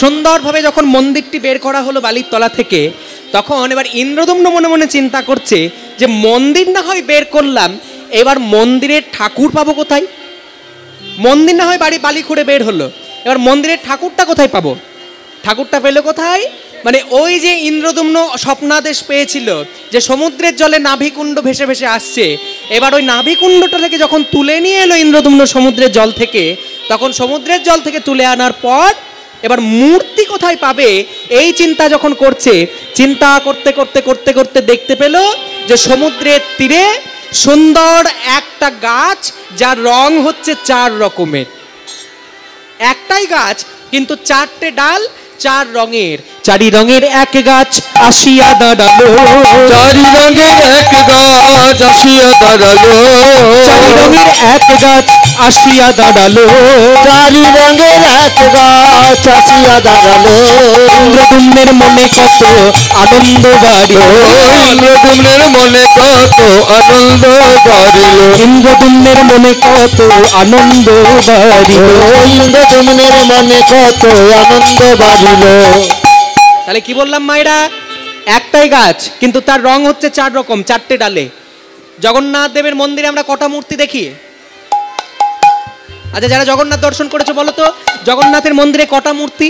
সুন্দরভাবে যখন মন্দিরটি বের করা হলো বালির তলা থেকে, তখন এবার ইন্দ্রদুম্ন মনে মনে চিন্তা করছে যে মন্দির না হয় বের করলাম, এবার মন্দিরের ঠাকুর পাবো কোথায়? মন্দির না হয় বালি খুঁড়ে বের হলো, এবার মন্দিরের ঠাকুরটা কোথায় পাবো? ঠাকুরটা পেলো কোথায়? মানে ওই যে ইন্দ্রদুম্ন স্বপ্নাদেশ পেয়েছিল যে সমুদ্রের জলে নাভিকুণ্ড ভেসে ভেসে আসছে, এবার ওই নাভিকুণ্ডটা থেকে যখন তুলে নিয়ে এলো ইন্দ্রদুম্ন সমুদ্রের জল থেকে, তখন সমুদ্রের জল থেকে তুলে আনার পর এবার মূর্তি কোথায় পাবে এই চিন্তা যখন করছে, চিন্তা করতে করতে করতে করতে দেখতে পেল যে সমুদ্রের তীরে সুন্দর একটা গাছ, যার রং হচ্ছে 4 রকমের। একটাই গাছ কিন্তু 4টে ডাল, 4 রঙের। 4 রঙের এক গাছ আসিয়া দাঁড়ালো, 4 রঙের এক গাছ আসিয়া দাঁড়ালো, 4 রঙের এক গাছ আসিয়া দাঁড়ালো, 4 রঙের এক গাছ আসিয়া দাঁড়ালো। ইন্দ্রদুম্নের মনে কত আনন্দ বাড়িল, ইন্দ্রদুম্নের মনে কত আনন্দ বাড়িল, ইন্দ্রদুম্নের মনে কত আনন্দ বাড়িল। ইন্দ্রদুম্নের মনে কত আনন্দ বাড়িল। তাহলে কি বললাম মায়েরা? একটাই গাছ কিন্তু তার রং হচ্ছে 4 রকম, 4টে ডালে। জগন্নাথ দেবের মন্দিরে আমরা কটা মূর্তি দেখি? আচ্ছা, যারা জগন্নাথ দর্শন করেছো বলো তো, জগন্নাথের মন্দিরে কটা মূর্তি?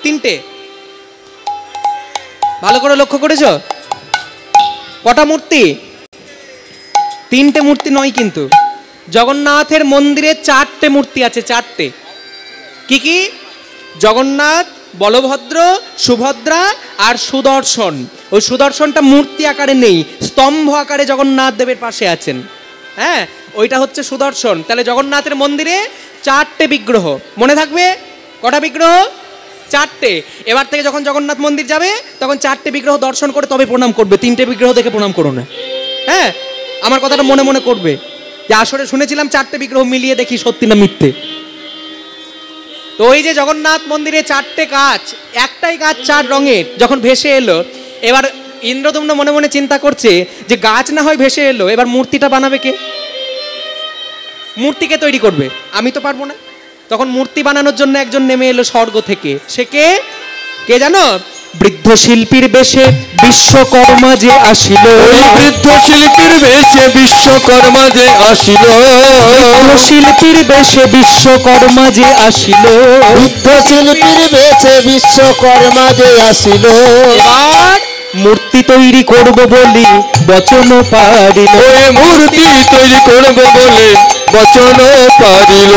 3টে। ভালো করে লক্ষ্য করেছো? কটা মূর্তি? 3টে মূর্তি নয় কিন্তু, জগন্নাথের মন্দিরে 4টে মূর্তি আছে, 4টে। কি কি? জগন্নাথ, বলভদ্র, সুভদ্রা আর সুদর্শন। ওই সুদর্শনটা মূর্তি আকারে নেই, স্তম্ভ আকারে জগন্নাথ দেবের পাশে আছেন। হ্যাঁ, ওইটা হচ্ছে সুদর্শন। তাহলে জগন্নাথের মন্দিরে 4টে বিগ্রহ। মনে থাকবে কটা বিগ্রহ? 4টে। এবার থেকে যখন জগন্নাথ মন্দির যাবে তখন 4টে বিগ্রহ দর্শন করে তবে প্রণাম করবে, 3টে বিগ্রহ দেখে প্রণাম করো না। হ্যাঁ, আমার কথাটা মনে মনে করবে যে আসলে শুনেছিলাম 4টে বিগ্রহ, মিলিয়ে দেখি সত্যি না মিথ্যে। তো ওই যে জগন্নাথ মন্দিরে 4টে গাছ, একটাই গাছ 4 রঙের যখন ভেসে এলো, এবার ইন্দ্রদুম্ন মনে মনে চিন্তা করছে যে গাছ না হয় ভেসে এলো, এবার মূর্তিটা বানাবে কে? মূর্তিকে তৈরি করবে, আমি তো পারবো না। তখন মূর্তি বানানোর জন্য একজন নেমে এলো স্বর্গ থেকে। সে কে? কে জানো? বৃদ্ধ শিল্পীর বেশে বিশ্বকর্মা যে আসিল, বৃদ্ধ শিল্পীর বেশে বিশ্বকর্মা যে আসিল, শিল্পীর বেশে বিশ্বকর্মা যে আসিল, বৃদ্ধ শিল্পীর বেশে বিশ্বকর্মা যে আসিল। এবার মূর্তি তৈরি করব বলি বচন পারিল, মূর্তি তৈরি করব বলে বচন পারিল।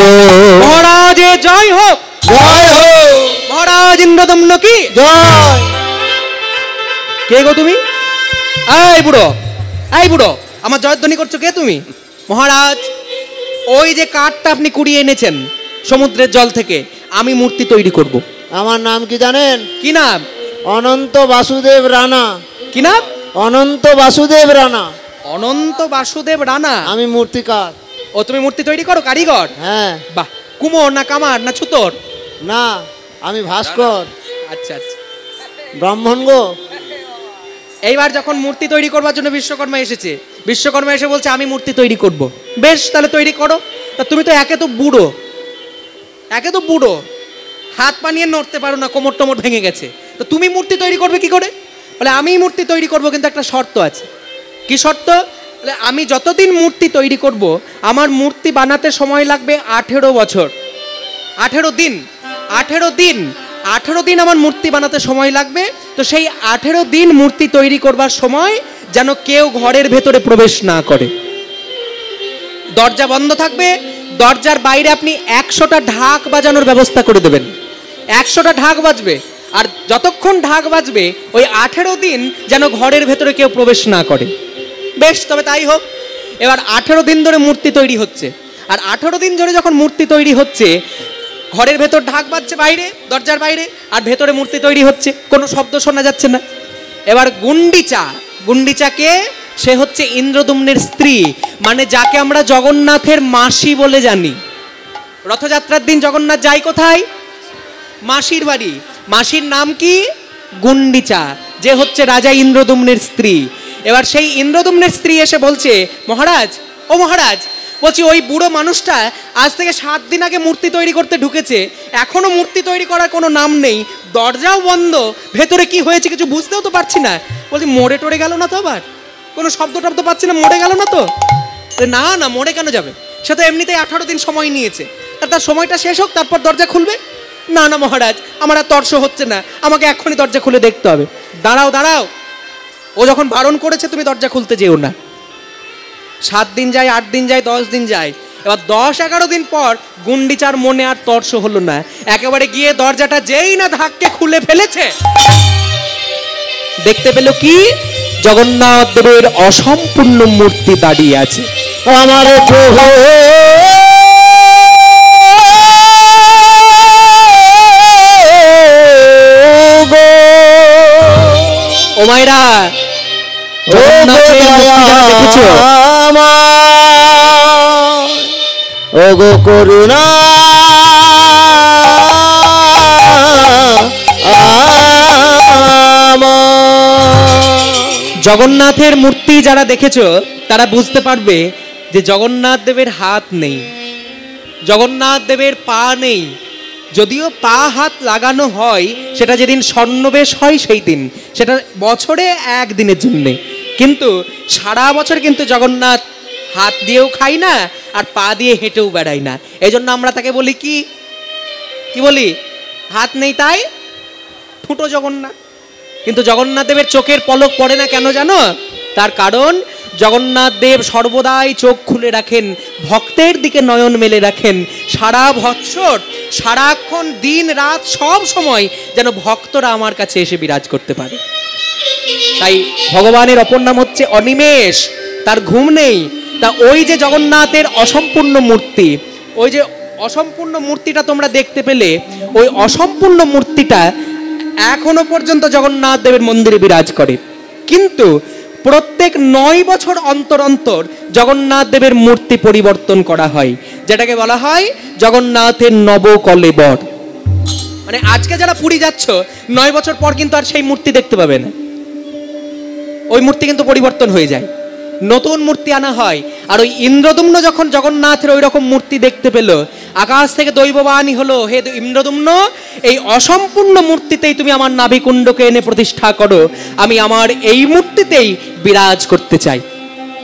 মহারাজে জয় হোক, জয় হোক, মহারাজ ইন্দ্রদম্ন কি জয়। কে গো তুমি? এই বুড়ো, এই বুড়ো, আমার জয়ধ্বনি করছো কে তুমি? মহারাজ, ওই যে কাঠটা আপনি কুড়িয়ে এনেছেন সমুদ্রের জল থেকে, আমি মূর্তি তৈরি করব। আমার নাম কি জানেন? কি নাম? অনন্ত বাসুদেব রানা। কি নাম? অনন্ত বাসুদেব রানা। অনন্ত বাসুদেব রানা। আমি মূর্তিকার। ও, তুমি মূর্তি তৈরি করো, কারিগর? হ্যাঁ। বাহ, কুমোর না কামার না ছুতর? না, আমি ভাস্কর। আচ্ছা আচ্ছা। ব্রাহ্মণ গো। এইবার যখন মূর্তি তৈরি করবার জন্য বিশ্বকর্মা এসেছে, বিশ্বকর্মা এসে বলছে আমি মূর্তি তৈরি করব। বেশ, তাহলে তৈরি করো। তা তুমি তো একে তো বুড়ো, একে তো বুড়ো, হাত পা নিয়ে নড়তে পারো না, কোমর টোমর ভেঙে গেছে, তো তুমি মূর্তি তৈরি করবে কি করে? বলে আমি মূর্তি তৈরি করব, কিন্তু একটা শর্ত আছে। কি শর্ত? আমি যতদিন মূর্তি তৈরি করব, আমার মূর্তি বানাতে সময় লাগবে 18 বছর, 18 দিন, 18 দিন, 18 দিন আমার মূর্তি বানাতে সময় লাগবে। তো সেই 18 দিন মূর্তি তৈরি করবার সময় যেন কেউ ঘরের ভেতরে প্রবেশ না করে, দরজা বন্ধ থাকবে, দরজার বাইরে আপনি 100টা ঢাক বাজানোর ব্যবস্থা করে দেবেন, 100টা ঢাক বাজবে, আর যতক্ষণ ঢাক বাজবে ওই 18 দিন যেন ঘরের ভেতরে কেউ প্রবেশ না করে। বেশ, তবে তাই হোক। এবার 18 দিন ধরে মূর্তি তৈরি হচ্ছে, আর 18 দিন ধরে যখন মূর্তি তৈরি হচ্ছে, ঘরের ভেতর ঢাক বাজছে বাইরে, দরজার বাইরে, আর ভেতরে মূর্তি তৈরি হচ্ছে, কোনো শব্দ শোনা যাচ্ছে না। এবার গুন্ডিচা, গুন্ডিচাকে, সে হচ্ছে ইন্দ্রদুম্নের স্ত্রী, মানে যাকে আমরা জগন্নাথের মাসি বলে জানি। রথযাত্রার দিন জগন্নাথ যায় কোথায়? মাসির বাড়ি। মাসির নাম কি? গুন্ডিচা, যে হচ্ছে রাজা ইন্দ্রদুম্নের স্ত্রী। এবার সেই ইন্দ্রদুম্নের স্ত্রী এসে বলছে, মহারাজ, ও মহারাজ, বলছি ওই বুড়ো মানুষটা আজ থেকে 7 দিন আগে মূর্তি তৈরি করতে ঢুকেছে, এখনো মূর্তি তৈরি করার কোনো নাম নেই, দরজাও বন্ধ, ভেতরে কি হয়েছে কিছু বুঝতেও তো পারছি না। বলছি মরে টরে গেল না তো? আবার কোনো শব্দ টব্দ পাচ্ছি না, মরে গেল না তো? না না, মরে কেন যাবে, সে তো এমনিতেই 18 দিন সময় নিয়েছে, তার সময়টা শেষ হোক, তারপর দরজা খুলবে। না না মহারাজ, আমার আর তর্স হচ্ছে না, আমাকে এক্ষুনি দরজা খুলে দেখতে হবে। দাঁড়াও দাঁড়াও, ও যখন বারণ করেছে তুমি দরজা খুলতে যেও না। 7 দিন যায়, 8 দিন যায়, 10 দিন যায়, এবার 10-11 দিন পর গুন্ডিচার মনে আর তর্স হলো না, একেবারে গিয়ে দরজাটা যেই না ধাক্কে খুলে ফেলেছে, দেখতে পেল কি? জগন্নাথ দেবের অসম্পূর্ণ মূর্তি দাঁড়িয়ে আছে। আমার প্রভু ও মায়েরা, ও গো করুণা, জগন্নাথের মূর্তি যারা দেখেছো তারা বুঝতে পারবে যে জগন্নাথ দেবের হাত নেই, জগন্নাথ দেবের পা নেই। যদিও পা হাত লাগানো হয় সেটা যেদিন স্বর্ণবেশ হয় সেই দিন, সেটা বছরে 1 দিনের জন্যে, কিন্তু সারা বছর কিন্তু জগন্নাথ হাত দিয়েও খাই না আর পা দিয়ে হেঁটেও বেড়াই না। এই জন্য আমরা তাকে বলি কি বলি? হাত নেই তাই ঠুঁটো জগন্নাথ। কিন্তু জগন্নাথ দেবের চোখের পলক পড়ে না কেন জানো? তার কারণ জগন্নাথ দেব সর্বদাই চোখ খুলে রাখেন, ভক্তের দিকে নয়ন মেলে রাখেন, সারা বৎসর সারাক্ষণ দিন রাত সব সময় যেন ভক্তরা আমার কাছে এসে বিরাজ করতে পারে। তাই ভগবানের অপর নাম হচ্ছে অনিমেষ, তার ঘুম নেই। তা ওই যে জগন্নাথের অসম্পূর্ণ মূর্তি, ওই যে অসম্পূর্ণ মূর্তিটা তোমরা দেখতে পেলে, ওই অসম্পূর্ণ মূর্তিটা এখনো পর্যন্ত জগন্নাথ দেবের মন্দিরে বিরাজ করে। কিন্তু প্রত্যেক 9 বছর অন্তর অন্তর জগন্নাথ দেবের মূর্তি পরিবর্তন করা হয়, যেটাকে বলা হয় জগন্নাথের নবকলেবর। মানে আজকে যারা পুরী যাচ্ছ, 9 বছর পর কিন্তু আর সেই মূর্তি দেখতে পাবে না, ওই মূর্তি কিন্তু পরিবর্তন হয়ে যায়, নতুন মূর্তি আনা হয়। আর ওই ইন্দ্রদুম্ন যখন জগন্নাথের ওই রকম মূর্তি দেখতে পেল, আকাশ থেকে দৈববাণী হলো, হে ইন্দ্রদুম্ন, এই অসম্পূর্ণ মূর্তিতেই তুমি আমার নাভিকুণ্ডকে এনে প্রতিষ্ঠা করো, আমি আমার এই মূর্তিতেই বিরাজ করতে চাই।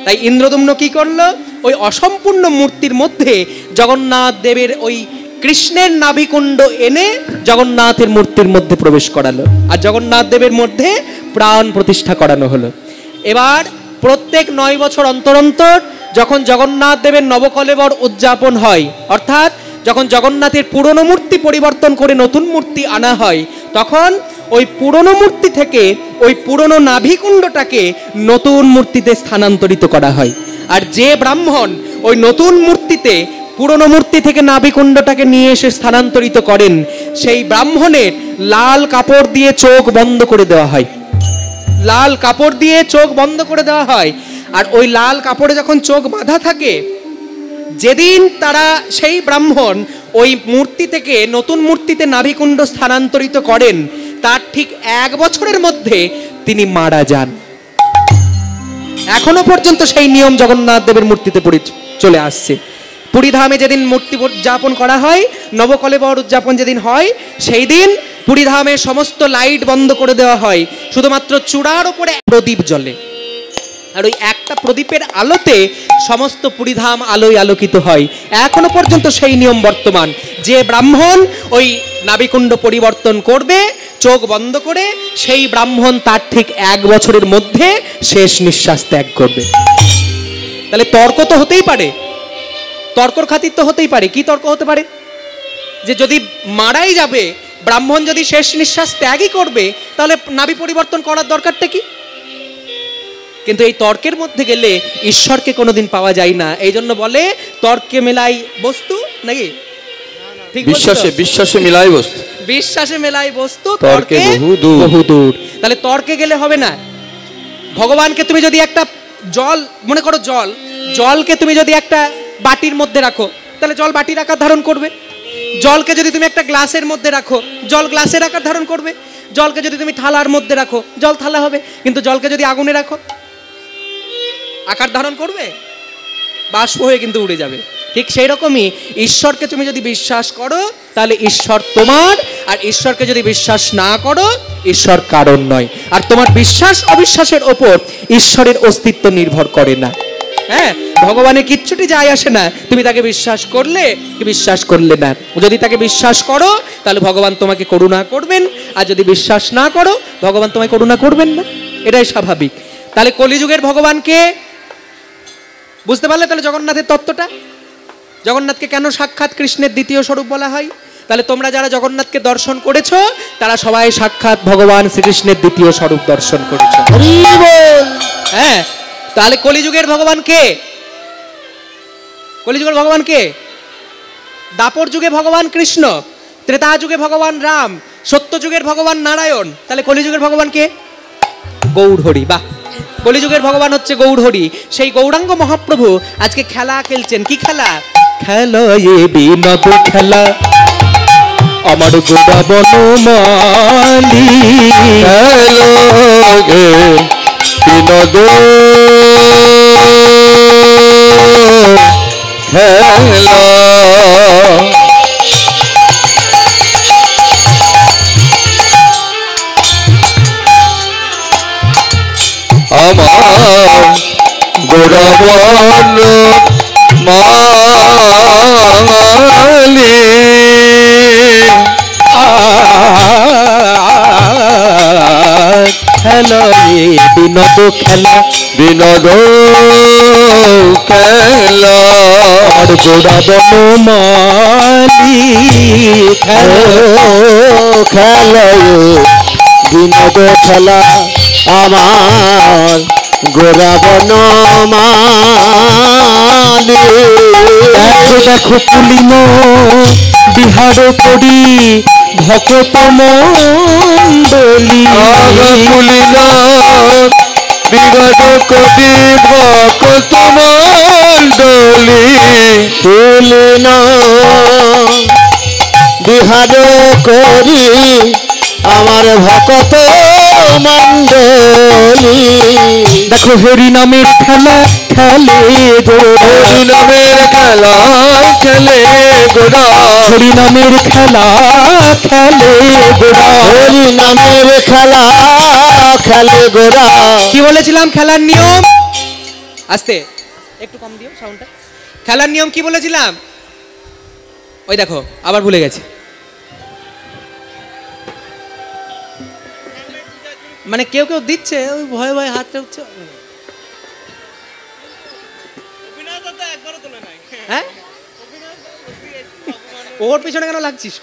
তাই ইন্দ্রদুম্ন কি করলো? ওই অসম্পূর্ণ মূর্তির মধ্যে জগন্নাথ দেবের ওই কৃষ্ণের নাভিকুণ্ড এনে জগন্নাথের মূর্তির মধ্যে প্রবেশ করালো, আর জগন্নাথ দেবের মধ্যে প্রাণ প্রতিষ্ঠা করানো হলো। এবার প্রত্যেক 9 বছর অন্তর অন্তর যখন জগন্নাথ দেবের নবকলেবর উদযাপন হয়, অর্থাৎ যখন জগন্নাথের পুরনো মূর্তি পরিবর্তন করে নতুন মূর্তি আনা হয়, তখন ওই পুরনো মূর্তি থেকে ওই পুরনো নাভিকুণ্ডটাকে নতুন মূর্তিতে স্থানান্তরিত করা হয়। আর যে ব্রাহ্মণ ওই নতুন মূর্তিতে পুরনো মূর্তি থেকে নাভিকুণ্ডটাকে নিয়ে এসে স্থানান্তরিত করেন, সেই ব্রাহ্মণের লাল কাপড় দিয়ে চোখ বন্ধ করে দেওয়া হয়, লাল কাপড় দিয়ে চোখ বন্ধ করে দেওয়া হয়। আর ওই লাল কাপড়ে যখন চোখ বাঁধা থাকে, যেদিন তারা সেই ব্রাহ্মণ ওই মূর্তি থেকে নতুন মূর্তিতে নাভিকুণ্ড স্থানান্তরিত করেন, তার ঠিক 1 বছরের মধ্যে তিনি মারা যান। এখনো পর্যন্ত সেই নিয়ম জগন্নাথ দেবের মূর্তিতে চলে আসছে। পুরীধামে যেদিন মূর্তি উদযাপন করা হয়, নবকলেবর উদযাপন যেদিন হয়, সেই দিন পুরীধামে সমস্ত লাইট বন্ধ করে দেওয়া হয়, শুধুমাত্র চূড়ার উপরে প্রদীপ জ্বলে। আর ওই একটা প্রদীপের আলোতে সমস্ত পুরীধাম আলোয় আলোকিত হয়। এখনো পর্যন্ত সেই নিয়ম বর্তমান, যে ব্রাহ্মণ ওই নাভিকুণ্ড পরিবর্তন করবে চোখ বন্ধ করে, সেই ব্রাহ্মণ তার ঠিক 1 বছরের মধ্যে শেষ নিঃশ্বাস ত্যাগ করবে। তাহলে তর্ক তো হতেই পারে, তর্কর খাতির তো হতেই পারে। কি তর্ক হতে পারে? যে যদি মারাই যাবে, ব্রাহ্মণ যদি শেষ নিঃশ্বাস ত্যাগই করবে, তাহলে নাভি পরিবর্তন করার দরকারটা কি? কিন্তু এই তর্কের মধ্যে গেলে ঈশ্বরকে কোনোদিন পাওয়া যায় না। এই জন্য বলে তর্কে মেলাই বস্তু, নাকি? ঠিক বিশ্বাসে বিশ্বাসে মিলাই বস্তু, বিশ্বাসে মেলাই বস্তু, তর্কে বহু দূর। তাহলে তর্কে গেলে হবে না। ভগবানকে তুমি যদি একটা জল মনে করো, জলকে তুমি যদি একটা বাটির মধ্যে রাখো, তাহলে জল বাটির আকার ধারণ করবে। জলকে যদি তুমি একটা গ্লাসের মধ্যে রাখো, জল গ্লাসের আকার ধারণ করবে। জলকে যদি তুমি থালার মধ্যে রাখো, জল থালা হবে। কিন্তু জলকে যদি আগুনে রাখো, আকার ধারণ করবে? বাষ্প হয়ে কিন্তু উড়ে যাবে। ঠিক সেই রকমই ঈশ্বরকে তুমি যদি বিশ্বাস করো, তাহলে ঈশ্বর তোমার, আর ঈশ্বরকে যদি বিশ্বাস না করো, ঈশ্বর কারণ নয়। আর তোমার বিশ্বাস অবিশ্বাসের ওপর ঈশ্বরের অস্তিত্ব নির্ভর করে না। হ্যাঁ, ভগবানের কিচ্ছুটি যায় আসে না, তুমি তাকে বিশ্বাস করলে কি বিশ্বাস করলে না। যদি তাকে বিশ্বাস করো, তাহলে ভগবান তোমাকে করুণা করবেন, আর যদি বিশ্বাস না করো, ভগবান তোমায় করুণা করবেন না। এটাই স্বাভাবিক। তাহলে কলিযুগের ভগবানকে বুঝতে পারলে তাহলে জগন্নাথের তত্ত্বটা। জগন্নাথকে কেন সাক্ষাৎ কৃষ্ণের দ্বিতীয় স্বরূপ বলা হয়? তাহলে তোমরা যারা জগন্নাথকে দর্শন করেছো, তারা সবাই সাক্ষাৎ ভগবান শ্রীকৃষ্ণের দ্বিতীয় স্বরূপ দর্শন করেছো। হ্যাঁ, তাহলে কলিযুগের ভগবান কে? কলিযুগের ভগবান কে? দাপর যুগে ভগবান কৃষ্ণ, ত্রেতা যুগে ভগবান রাম, সত্য যুগের ভগবান নারায়ণ। তাহলে কলিযুগের ভগবান কে? গৌরহরি। বাহ, কলিযুগের ভগবান হচ্ছে গৌরহরি। সেই গৌরাঙ্গ মহাপ্রভু আজকে খেলা খেলছেন। কি খেলা? খেলা এ বিনোদ খেলা আমার গোড়া বনমালী, খেলো গে বিনোদ খেলা, আমার গোড়া বন মালি, খেলা এ বিনোদ খেলা বিনোদ খেলা আমার গোড়া বনমালী, খেলা বিনোদ খেলা আমার গোরা বনমালী। দেখো দেখো পুলিন বিহার করি ভকত মণ্ডলী, পুলিনা বিগত কবি ভকত মণ্ডলী, পুলিন বিহার করি আমার ভকত মণ্ডলী। দেখো হরি নামের খেলা খেলে গোরা, হরি নামের খেলা খেলে গোরা, হরি নামের খেলা খেলে গোরা, হরি নামের খেলা খেলে গোরা। কি বলেছিলাম খেলার নিয়ম? আস্তে একটু কম দিও সাউন্ডটা। খেলার নিয়ম কি বলেছিলাম? ওই দেখো আবার ভুলে গেছি। মানে কেউ কেউ দিচ্ছে, ওই ভয়ে ভয়ে হাতটা উঠছে। হ্যাঁ, ওর পিছনে কেন লাগছিস?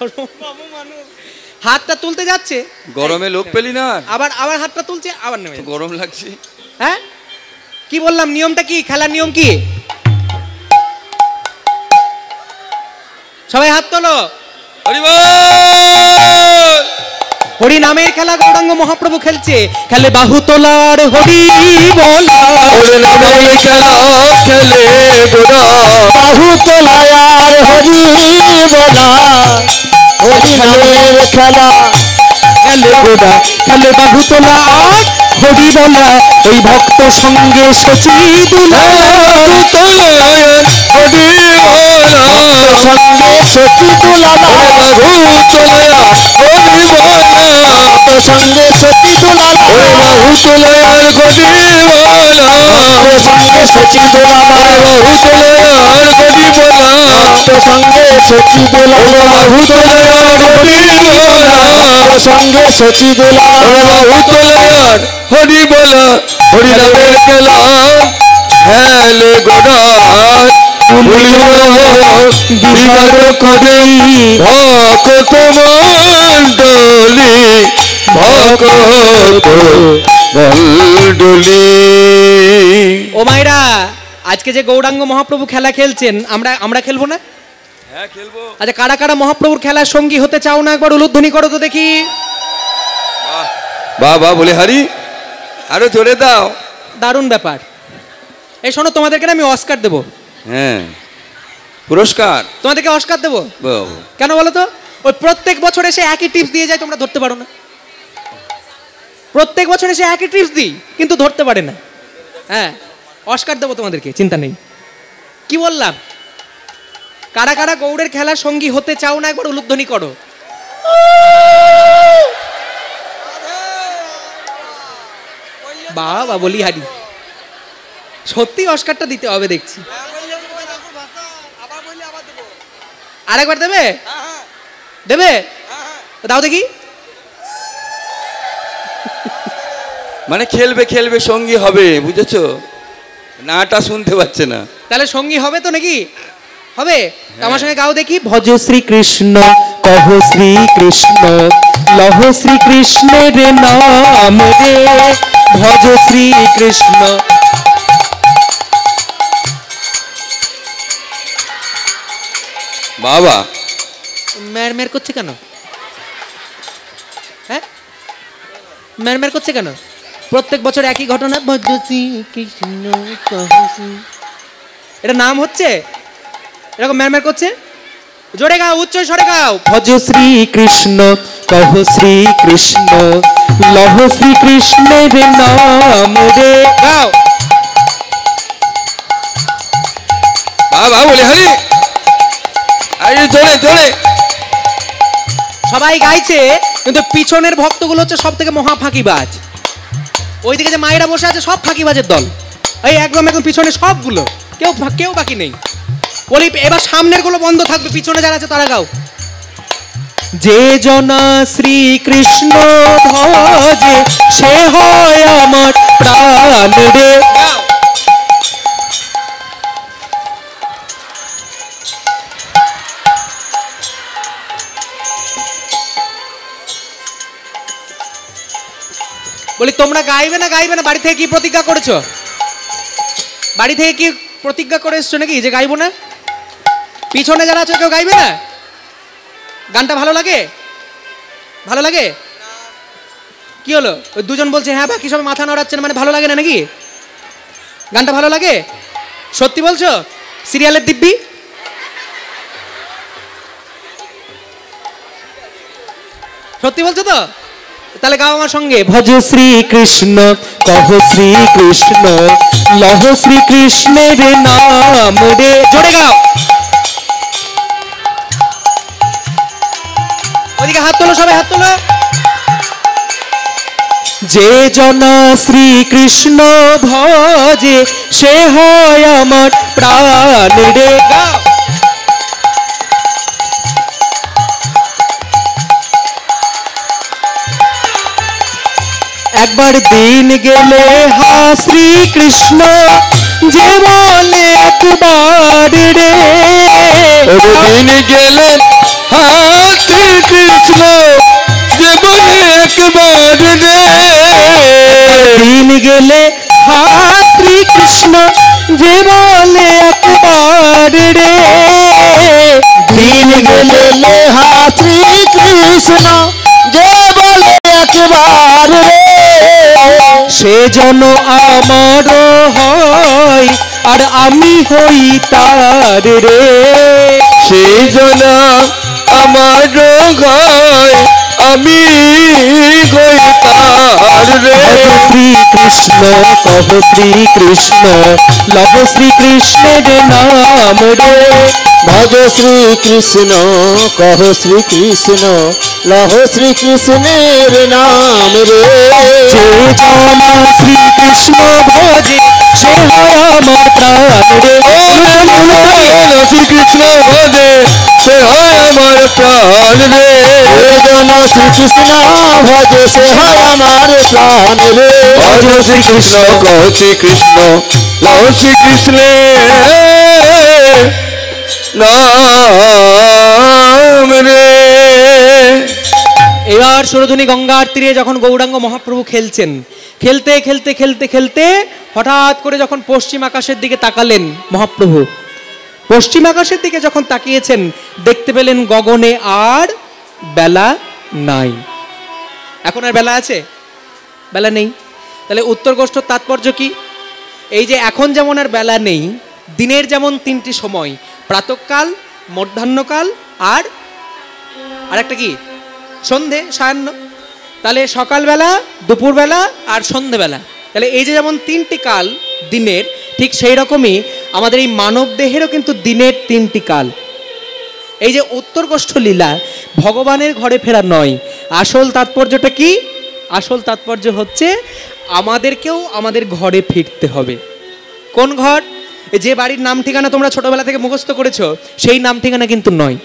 হাতটা তুলতে যাচ্ছে, গরমে লোক পেলি না, আবার আবার হাতটা তুলছে, আবার নেমে যাচ্ছে। গরম লাগছে। হ্যাঁ, কি বললাম? নিয়মটা কি? খেলার নিয়ম কি? সবাই হাত তোলো। হরি বল। হরি নামের খেলা গৌরাঙ্গ মহাপ্রভু খেলছে। খেলে বাহু তোলার হরি বলা, হরি নামের খেলা খেলে গোরা, বাহু তোলায়ার হরি বলা, হরি নামের খেলা খেলে গোড়া, খেলে বাহু তোলা আর হরি বলা। ওই ভক্ত সঙ্গে সচি দুলা, হরি বলা, সঙ্গে সচি তুলালা, বাহু তোলা হরি বলা, সঙ্গে সচি তুলালা, বাহু তোলা হরি বলা, সঙ্গে সচিব আমার বাহু তোলে আর গদি বলা সঙ্গে সচিব বাহু তোলে আর গদি বলা সঙ্গে সচিব বাহু তোলে আর হরি বলা হরি নামের খেলা হেলে গোড়ায় বিবাদ করে ভকত মণ্ডলী ভকত মণ্ডলী। ও মায়েরা, আজকে যে গৌরাঙ্গ মহাপ্রভু খেলা খেলছেন, আমরা খেলবো না? হ্যাঁ খেলবো। আচ্ছা, কারা কারা মহাপ্রভুর খেলার সঙ্গী হতে চাও না একবার উলুধ্বনি করো তো দেখি। বাহ বাহ বলে হারি, আরো জোরে দাও। দারুণ ব্যাপার। এই শোনো, তোমাদেরকে না আমি অস্কার দেবো। হ্যাঁ, পুরস্কার তোমাদেরকে অস্কার দেবো। বাহ। কেন বলো তো? ওই প্রত্যেক বছর এসে একই টিপস দিয়ে যায়, তোমরা ধরতে পারো না। প্রত্যেক বছর এসে একই টিপস দিই, কিন্তু ধরতে পারে না। হ্যাঁ, অস্কার দেবো তোমাদেরকে, চিন্তা নেই। কি বললাম? কারা কারা গৌড়ের খেলার সঙ্গী হতে চাও না একবার উলুধ্বনি করো। বাবা বলি হারি, সত্যি অস্কারটা দিতে হবে দেখছি। আরেকবার দেবে? দেবে? দাও দেখি। মানে খেলবে খেলবে সঙ্গী হবে, বুঝেছো? নাটা শুনতে পাচ্ছে না। তাহলে সঙ্গী হবে তো নাকি? হবে? আমার সঙ্গে গাও দেখি। ভজ শ্রীকৃষ্ণ কহ শ্রীকৃষ্ণ লহ শ্রীকৃষ্ণের নাম রে ভজ শ্রীকৃষ্ণ। বাবা ম্যারম্যার করছে কেন? হ্যাঁ, ম্যারম্যার করছে কেন? প্রত্যেক বছর একই ঘটনা। ভজ শ্রীকৃষ্ণ কহ শ্রী, এটা নাম হচ্ছে, এরকম ম্যারম্যার করছে। জোরে গাও, উচ্চ স্বরে গাও। ভজ শ্রীকৃষ্ণ কহ শ্রীকৃষ্ণ লহ শ্রীকৃষ্ণের নাম রে গাও। বাবা বলে হারি, আরে জোরে জোরে। সবাই গাইছে, কিন্তু পিছনের ভক্তগুলো হচ্ছে সব থেকে মহা ফাঁকিবাজ। ওইদিকে যে মায়েরা বসে আছে সব ফাঁকিবাজের দল। এই একদম একদম পিছনে সবগুলো, কেউ বাকি নেই। বলি এবার সামনের গুলো বন্ধ থাকবে, পিছনে যারা আছে তারা গাও। যে জনা শ্রীকৃষ্ণ ভজে সে হয় আমার প্রাণ রে। গাও। বলি তোমরা গাইবে না গাইবে না? বাড়ি থেকে কি প্রতিজ্ঞা করেছো? বাড়ি থেকে কি প্রতিজ্ঞা করে এসছো নাকি যে গাইবো না? পিছনে যারা আছে কেউ গাইবে না? গানটা ভালো লাগে? ভালো লাগে? কি হলো? ওই দুজন বলছে হ্যাঁ, বাকি সব মাথা নড়াচ্ছে না, মানে ভালো লাগে না নাকি? গানটা ভালো লাগে? সত্যি বলছো? সিরিয়ালের দিব্যি? সত্যি বলছো তো? তাহলে গাও আমার সঙ্গে। ভজ শ্রীকৃষ্ণ কহ শ্রীকৃষ্ণ লহ শ্রীকৃষ্ণের নাম রে। জোরে গাও। ওদিকে হাত তোলো, সবাই হাত তোলো। যে জনা শ্রীকৃষ্ণ ভজে সে হয় আমার প্রাণ রে। গাও। একবার দিন গেলে হা শ্রীকৃষ্ণ যে বলে একবার রে। দিন গেলেন হাতে কৃষ্ণ যে বলে একবার রে। দিন গেলে হা শ্রীকৃষ্ণ যে বলে একবার রে। দিন গেলে হা শ্রীকৃষ্ণ যে বলে একবার রে। সে যেন আমার হয় আর আমি হই তার রে। সেই জন্য আমার হয় আমি হই তার রে। শ্রীকৃষ্ণ কহ শ্রীকৃষ্ণ লভ শ্রীকৃষ্ণের নাম রে। ভজ শ্রীকৃষ্ণ কহ শ্রীকৃষ্ণ লহ শ্রীকৃষ্ণের নাম রে। যে জনা শ্রীকৃষ্ণ ভজে আমার প্রাণ রে। শ্রীকৃষ্ণ ভজে সে হয় আমার প্রাণ রে। জন শ্রীকৃষ্ণ ভজে সে হয় আমার প্রাণ রে। ভজ শ্রীকৃষ্ণ কহ শ্রীকৃষ্ণ লহ শ্রীকৃষ্ণে নাম রে। এবার সুরধুনী গঙ্গার তীরে যখন গৌরাঙ্গ মহাপ্রভু খেলছেন, খেলতে খেলতে খেলতে খেলতে হঠাৎ করে যখন পশ্চিম আকাশের দিকে তাকালেন মহাপ্রভু, পশ্চিম আকাশের দিকে যখন তাকিয়েছেন দেখতে পেলেন গগনে আর বেলা নাই। এখন আর বেলা আছে? বেলা নেই। তাহলে উত্তর গোষ্ঠর তাৎপর্য কি? এই যে এখন যেমন আর বেলা নেই, দিনের যেমন তিনটি সময়, প্রাতঃকাল, মধ্যাহ্নকাল আর একটা কি সন্ধে, সায়াহ্ন। তাহলে সকালবেলা, দুপুরবেলা আর সন্ধেবেলা। তাহলে এই যে যেমন তিনটি কাল দিনের, ঠিক সেই রকমই আমাদের এই মানব দেহেরও কিন্তু দিনের তিনটি কাল। এই যে উত্তরগোষ্ঠ লীলা ভগবানের ঘরে ফেরা নয়, আসল তাৎপর্যটা কি? আসল তাৎপর্য হচ্ছে আমাদেরকেও আমাদের ঘরে ফিরতে হবে। কোন ঘর? যে বাড়ির নাম ঠিকানা তোমরা ছোটবেলা থেকে মুখস্থ করেছো সেই নাম ঠিকানা কিন্তু নয়।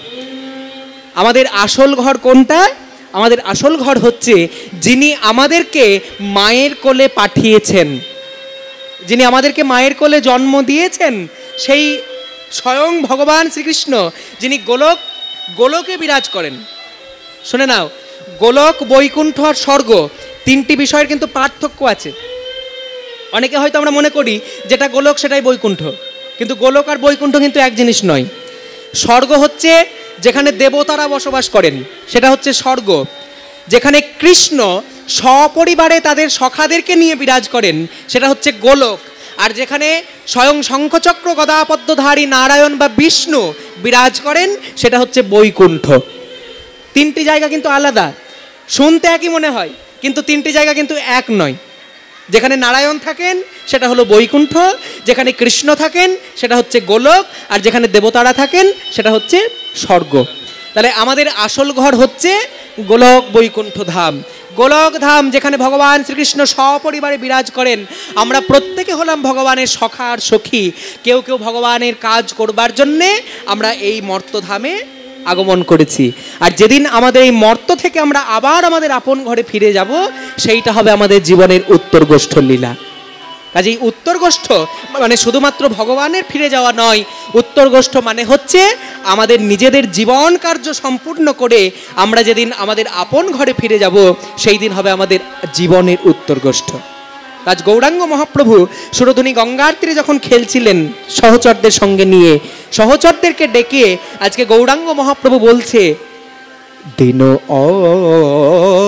আমাদের আসল ঘর কোনটা? আমাদের আসল ঘর হচ্ছে যিনি আমাদেরকে মায়ের কোলে পাঠিয়েছেন, যিনি আমাদেরকে মায়ের কোলে জন্ম দিয়েছেন, সেই স্বয়ং ভগবান শ্রীকৃষ্ণ, যিনি গোলকে বিরাজ করেন। শুনে নাও, গোলক, বৈকুণ্ঠ আর স্বর্গ তিনটি বিষয়ের কিন্তু পার্থক্য আছে। অনেকে হয়তো আমরা মনে করি যেটা গোলক সেটাই বৈকুণ্ঠ, কিন্তু গোলক আর বৈকুণ্ঠ কিন্তু এক জিনিস নয়। স্বর্গ হচ্ছে যেখানে দেবতারা বসবাস করেন, সেটা হচ্ছে স্বর্গ। যেখানে কৃষ্ণ সপরিবারে তাদের সখাদেরকে নিয়ে বিরাজ করেন, সেটা হচ্ছে গোলক। আর যেখানে স্বয়ং শঙ্খচক্র গদাপদ্মধারী নারায়ণ বা বিষ্ণু বিরাজ করেন, সেটা হচ্ছে বৈকুণ্ঠ। তিনটি জায়গা কিন্তু আলাদা, শুনতে একই মনে হয়, কিন্তু তিনটি জায়গা কিন্তু এক নয়। যেখানে নারায়ণ থাকেন সেটা হলো বৈকুণ্ঠ, যেখানে কৃষ্ণ থাকেন সেটা হচ্ছে গোলক, আর যেখানে দেবতারা থাকেন সেটা হচ্ছে স্বর্গ। তাহলে আমাদের আসল ঘর হচ্ছে গোলক বৈকুণ্ঠ ধাম। গোলক ধাম যেখানে ভগবান শ্রীকৃষ্ণ সপরিবারে বিরাজ করেন। আমরা প্রত্যেকে হলাম ভগবানের সখা আর সখী। কেউ কেউ ভগবানের কাজ করবার জন্যে আমরা এই মর্তধামে আগমন করেছি। আর যেদিন আমাদের এই মর্ত থেকে আমরা আবার আমাদের আপন ঘরে ফিরে যাব, সেইটা হবে আমাদের জীবনের উত্তরগোষ্ঠ লীলা। কাজেই উত্তরগোষ্ঠ মানে শুধুমাত্র ভগবানের ফিরে যাওয়া নয়, উত্তরগোষ্ঠ মানে হচ্ছে আমাদের নিজেদের জীবন কার্য সম্পূর্ণ করে আমরা যেদিন আমাদের আপন ঘরে ফিরে যাব, সেই দিন হবে আমাদের জীবনের উত্তরগোষ্ঠ। আজ গৌরাঙ্গ মহাপ্রভু সুরধুনী গঙ্গার তীরে যখন খেলছিলেন সহচরদের সঙ্গে নিয়ে, সহচরদেরকে ডেকে আজকে গৌরাঙ্গ মহাপ্রভু বলছে, দিন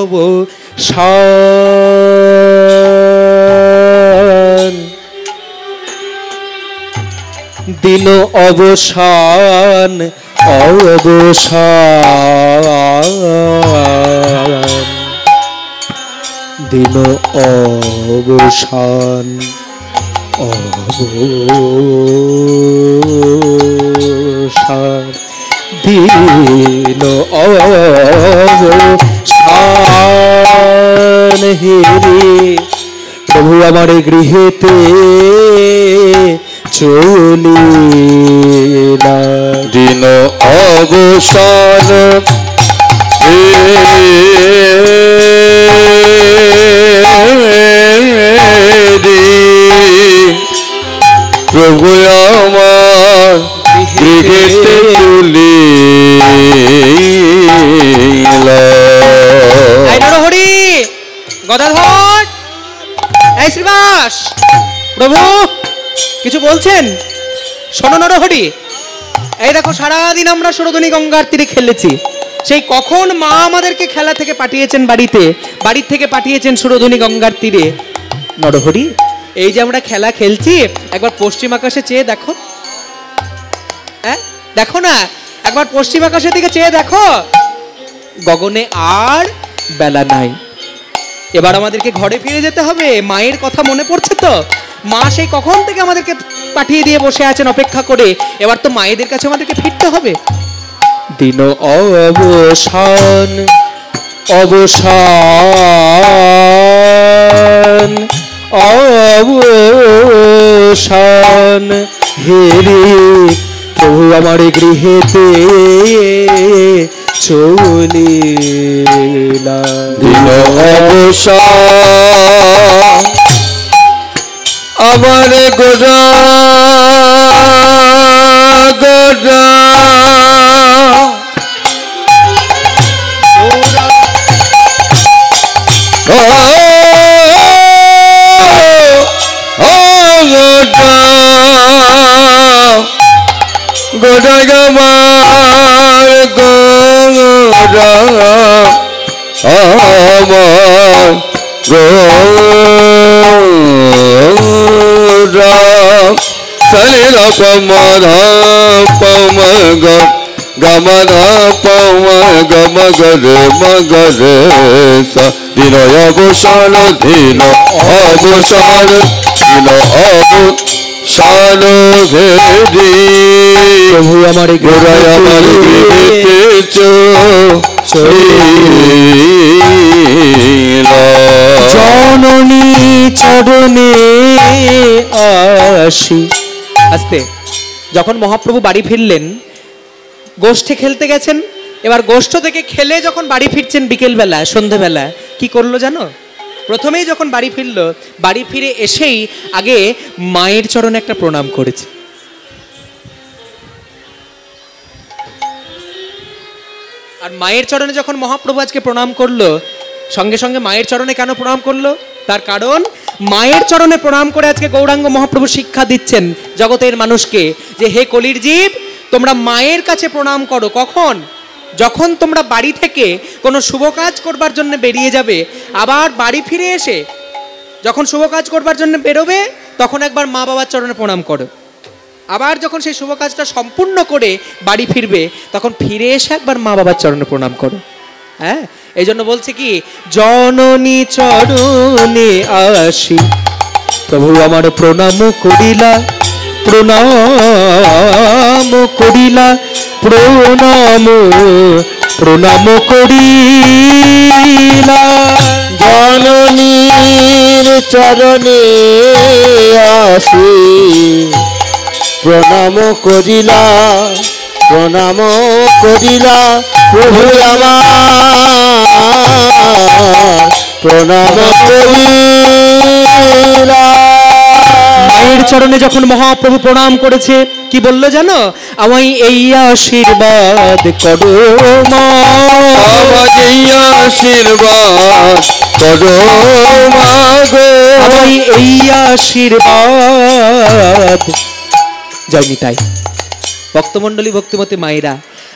অবসান, দিন অবসান, অবসান, দিন অবসান, অবসান, দিন অবসান হেরে প্রভু আমার গৃহেতে চলিলা। দিন অবসান প্রভু আমার গৃহেতে চলিলা। হরি গদাধর, এই শ্রীবাস, প্রভু কিছু বলছেন? শোনো নরহরি, এই দেখো সারাদিন আমরা সুরধুনী গঙ্গার তীরে খেলেছি। সেই কখন মা আমাদেরকে খেলা থেকে পাঠিয়েছেন বাড়িতে, বাড়ির থেকে পাঠিয়েছেন সুরধুনী গঙ্গার তীরে। নরহরি, এই যে আমরা খেলা খেলছি, একবার পশ্চিম আকাশে চেয়ে দেখো। হ্যাঁ দেখো না, একবার পশ্চিম আকাশের দিকে চেয়ে দেখো, গগনে আর বেলা নাই। এবার আমাদেরকে ঘরে ফিরে যেতে হবে। মায়ের কথা মনে পড়ছে তো? মা সেই কখন থেকে আমাদেরকে পাঠিয়ে দিয়ে বসে আছেন অপেক্ষা করে। এবার তো মায়েদের কাছে আমাদেরকে ফিরতে হবে। দিন অবসান, অবসান, অবসান, হেরি প্রভু আমার গৃহেতে চলিলা। দিল অবসান আমার গোরা গোরা গোরা আমার গোরা আমার গোরা সলিলা পমধা পম গমধা পম গম গরে মগরে সা দিল অবসান দিল অবসান দিল অবসান ভেদি প্রভু আমার গোরায় আমার গৃহেতে চলিলা। জননী চরণে আসি। আস্তে। যখন মহাপ্রভু বাড়ি ফিরলেন, গোষ্ঠে খেলতে গেছেন, এবার গোষ্ঠ থেকে খেলে যখন বাড়ি ফিরছেন বিকেলবেলা সন্ধেবেলা, কি করলো জানো? প্রথমেই যখন বাড়ি ফিরলো, বাড়ি ফিরে এসেই আগে মায়ের চরণে একটা প্রণাম করেছে। আর মায়ের চরণে যখন মহাপ্রভু আজকে প্রণাম করলো, সঙ্গে সঙ্গে মায়ের চরণে কেন প্রণাম করলো? তার কারণ মায়ের চরণে প্রণাম করে আজকে গৌরাঙ্গ মহাপ্রভু শিক্ষা দিচ্ছেন জগতের মানুষকে যে হে কলির জীব, তোমরা মায়ের কাছে প্রণাম করো। কখন? যখন তোমরা বাড়ি থেকে কোনো শুভ কাজ করবার জন্য বেরিয়ে যাবে, আবার বাড়ি ফিরে এসে যখন শুভ কাজ করবার জন্য বেরোবে, তখন একবার মা বাবার চরণে প্রণাম করো। আবার যখন সেই শুভ কাজটা সম্পূর্ণ করে বাড়ি ফিরবে, তখন ফিরে এসে একবার মা বাবার চরণে প্রণাম করো। হ্যাঁ, এই জন্য বলছে কি, জননী চরণে আসি প্রভু আমার প্রণাম করিলা, প্রণাম করিলা, প্রণাম প্রণাম করিলা। জননীর চরণে আসি প্রণাম করিলা, প্রণাম করিলা, প্রভু আমার প্রণাম করিলা। মায়ের চরণে যখন মহাপ্রভু প্রণাম করেছে, কি বললো জানো? আমায় এই আশীর্বাদ করো মা, আমায় এই আশীর্বাদ করো মা গো, আমায় এই আশীর্বাদ। জয় তাই ভক্তমণ্ডলী, ভক্তিমতী মায়েরা,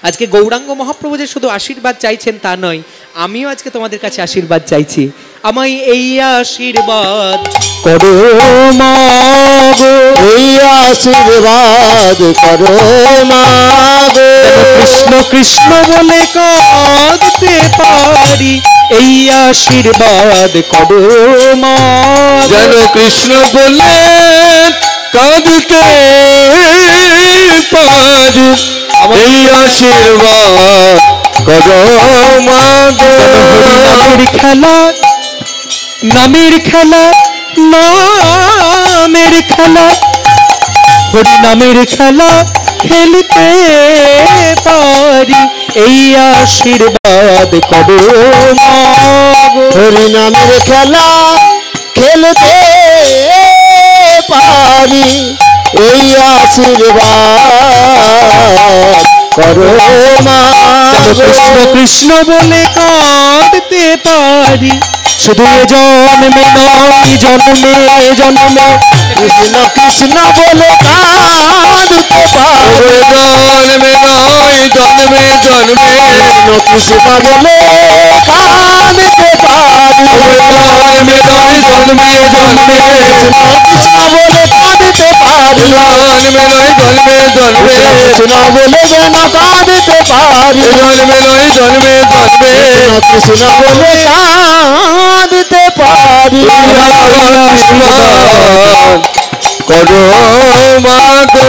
আজকে গৌরাঙ্গ মহাপ্রভু যে শুধু আশীর্বাদ চাইছেন তা নয়, আমিও আজকে তোমাদের কাছে আশীর্বাদ চাইছি। আমায় এই আশীর্বাদ করো মা গো, এই আশীর্বাদ করো মা গো। কৃষ্ণ কৃষ্ণ বলে কাঁদতে পারি, এই আশীর্বাদ করো মা। যেন কৃষ্ণ বলে কাঁদতে পারি, এই আশীর্বাদ করো মা গো। নামের খেলা, নামের খেলা, নামের খেলা, হরি নামের খেলা খেলতে পারি, এই আশীর্বাদ করো মা গো। হরি নামের খেলা খেলতে পারি, এই আশীর্বাদ করো মা। কৃষ্ণ কৃষ্ণ বলে কাঁদতে পারি, শুধু এ জন্মে নয় জন্মে জন্মে, কৃষ্ণ কৃষ্ণ বলে কাঁদতে পারি, জন্মে নয় জন্মে জন্মে, কৃষ্ণ বলে কাঁদতে পারি, জন্মে নয় জন্মে জন্মে, কৃষ্ণ বলে কাঁদতে পারি, জন্মে নয় জন্মে জন্মে, কৃষ্ণ বলে যেন কাঁদতে পারি, জন্মে নয় জন্মে জন্মে, কৃষ্ণ বলে কাঁদতে পারি। করো মা গো,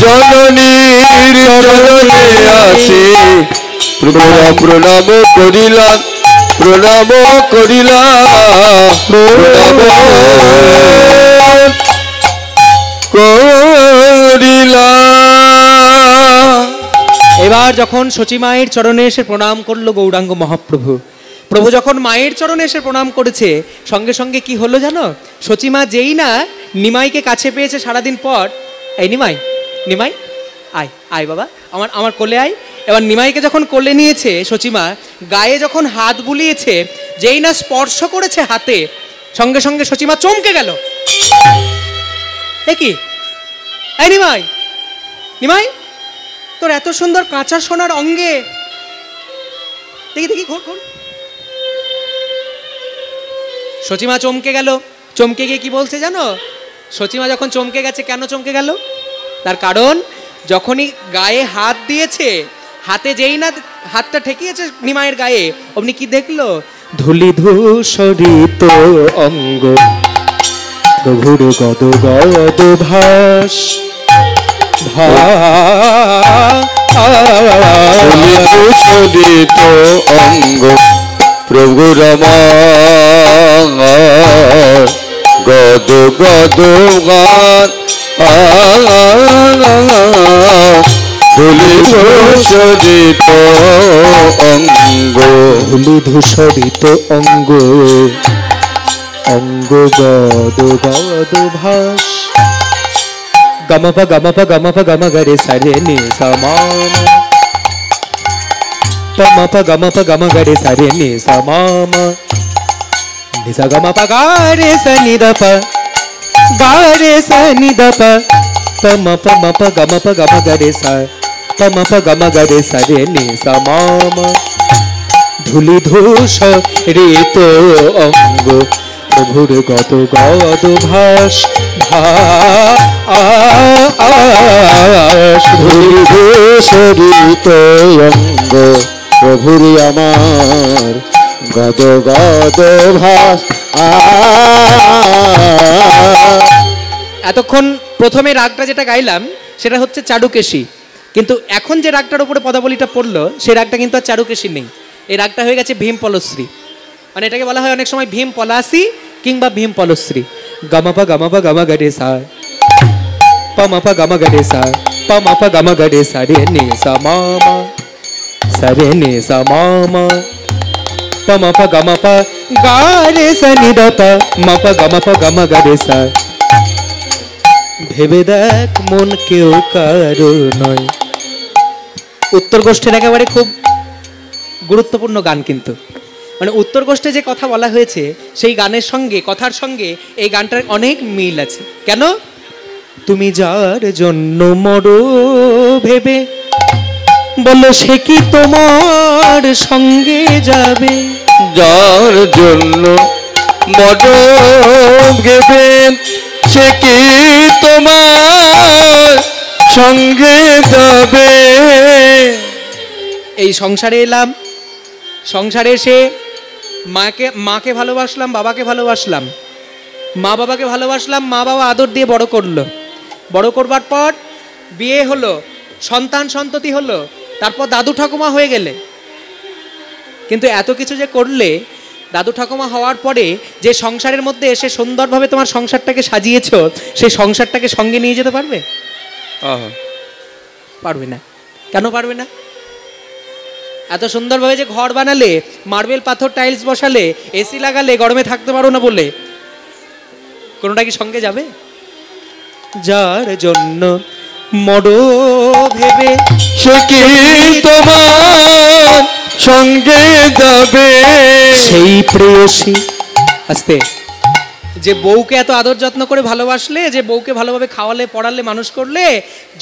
জননীর চরণে আসি প্রণাম করিলা, প্রণাম করিলা, প্রণাম করিলা। করিলা। এবার যখন সচী মায়ের চরণে এসে প্রণাম করলো গৌরাঙ্গ মহাপ্রভু, প্রভু যখন মায়ের চরণে এসে প্রণাম করেছে, সঙ্গে সঙ্গে কি হলো জানো? সচী মা যেই না নিমাইকে কাছে পেয়েছে সারাদিন পর, এই নিমাই, নিমাই আয় আয় বাবা, আমার কোলে আয়। এবার নিমাইকে যখন কোলে নিয়েছে সচী মা, গায়ে যখন হাত বুলিয়েছে, যেই না স্পর্শ করেছে হাতে, সঙ্গে সঙ্গে সচী মা চমকে গেল। এ কি? এই নিমাই, নিমাই তোর এত সুন্দর কাঁচা সোনার অঙ্গে, দেখি দেখি ঘোর ঘোর। সচিমা চমকে গেল। চমকে গিয়ে কি বলছে জানো? সচিমা যখন চমকে গেছে, কেন চমকে গেল? তার কারণ যখনই গায়ে হাত দিয়েছে, হাতে যেই না হাতটা ঠেকিয়েছে নিমাইয়ের গায়ে, অমনি কি দেখলো? ধূলি ধূসরিত অঙ্গ, প্রভুর গদ গদ ভাস, ধূসরিত অঙ্গ প্রভুর আমার, গদ গদ গান, ধূলি ধূসরিত অঙ্গ, ধূলি ধূসরিত অঙ্গ, অঙ্গ গদ গদ ভাস। গমপা গমপা গমপা গম গরে সারে নি সমাম, পমপা গমপা গম গরে সারে নি সমাম, নিসা গমপা গারে সনি দপ, গারে সনি দপ, পমপা মপা গমপা গম গরে সা, পমপা গম গরে সারে নি সমাম। ধূলি ধূসরিত অঙ্গ, প্রভুর গদ গদ ভাস, ধূলি ধূসরিত অঙ্গ প্রভুর আমার, গদ গদ ভাস। এতক্ষণ প্রথমে রাগটা যেটা গাইলাম সেটা হচ্ছে চারুকেশী, কিন্তু এখন যে রাগটার উপরে পদাবলীটা পড়লো সেই রাগটা কিন্তু আর চারুকেশী নেই, এই রাগটা হয়ে গেছে ভীম পলশ্রী। মানে এটাকে বলা হয় অনেক সময় ভীম পলাশী কিংবা ভীম পলশ্রী। গমপা গমপা গম গরে সা, পমপা গম গরে সা, পমপা গম গরে সা রে নি সা মামা, সা রে নি সা মামা, পমপা গমপা গারে সা নি দপা, মপা গমপা গম গরে সা। ভেবে দেখ মন কেউ কারো নয়। উত্তর গোষ্ঠীর একেবারে খুব গুরুত্বপূর্ণ গান, কিন্তু মানে উত্তর গোষ্ঠে যে কথা বলা হয়েছে সেই গানের সঙ্গে, কথার সঙ্গে এই গানটার অনেক মিল আছে। কেন? তুমি যার জন্য মরো ভেবে, বলো সে কি তোমার সঙ্গে যাবে? যার জন্য বড় ভেবে, সে কি তোমার সঙ্গে যাবে? এই সংসারে এলাম, সংসারে এসে মাকে ভালোবাসলাম, বাবাকে ভালোবাসলাম, মা বাবাকে ভালোবাসলাম, মা বাবা আদর দিয়ে বড় করলো, বড় করবার পর বিয়ে হলো, সন্তান সন্ততি হলো, তারপর দাদু ঠাকুমা হয়ে গেলে। কিন্তু এত কিছু যে করলে, দাদু ঠাকুমা হওয়ার পরে যে সংসারের মধ্যে এসে সুন্দরভাবে তোমার সংসারটাকে সাজিয়েছো, সেই সংসারটাকে সঙ্গে নিয়ে যেতে পারবে? পারবে না। কেন পারবে না? এত সুন্দরভাবে যে ঘর বানালে, মার্বেল পাথর টাইলস বসালে, এসি লাগালে, গরমে থাকতে পারো না বলে কোনোটা কি সঙ্গে যাবে? যার জন্য মরো ভেবে, সে কি তোমার সঙ্গে যাবে? সেই প্রেয়সী। আস্তে। যে বউকে এত আদর যত্ন করে ভালোবাসলে, যে বউকে ভালোভাবে খাওয়ালে, পড়ালে, মানুষ করলে,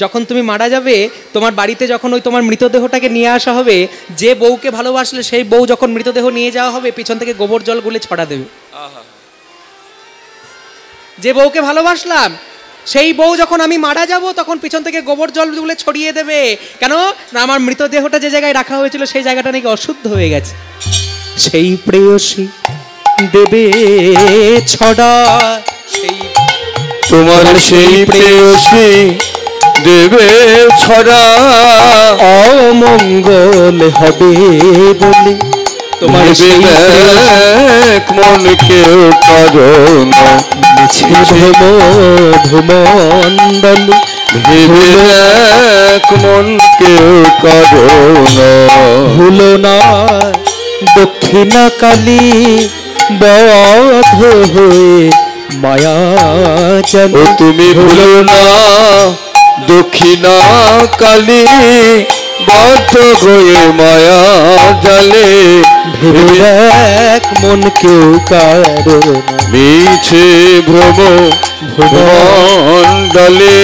যখন তুমি মারা যাবে, তোমার বাড়িতে যখন ওই তোমার মৃতদেহটাকে নিয়ে আসা হবে, যে বউকে ভালোবাসলে সেই বউ যখন মৃতদেহ নিয়ে যাওয়া হবে, পিছন থেকে গোবর জল গুলে ছড়া দেবে। যে বউকে ভালোবাসলাম সেই বউ যখন আমি মারা যাব, তখন পিছন থেকে গোবর জল গুলে ছড়িয়ে দেবে। কেন না? আমার মৃতদেহটা যে জায়গায় রাখা হয়েছিল সেই জায়গাটা নাকি অশুদ্ধ হয়ে গেছে। সেই প্রেয়সী দেবে ছড়া, সেই তোমার সেই প্রেয়সী দেবে ছড়া, অমঙ্গল হবে বলে তোমার এক মন কেউ কারণ ভূমণ্ডল ভেবে এক মন কেউ কারণ ভুলো না দক্ষিণা কালী বধ হয়ে মায়া যেন ও তুমি ভুলো না দক্ষিণা কালী বদ্ধ হয়ে মায়া জালে ভেবে এক মন কেউ কারণ মিছে ভ্রম ভুবণ্ডলে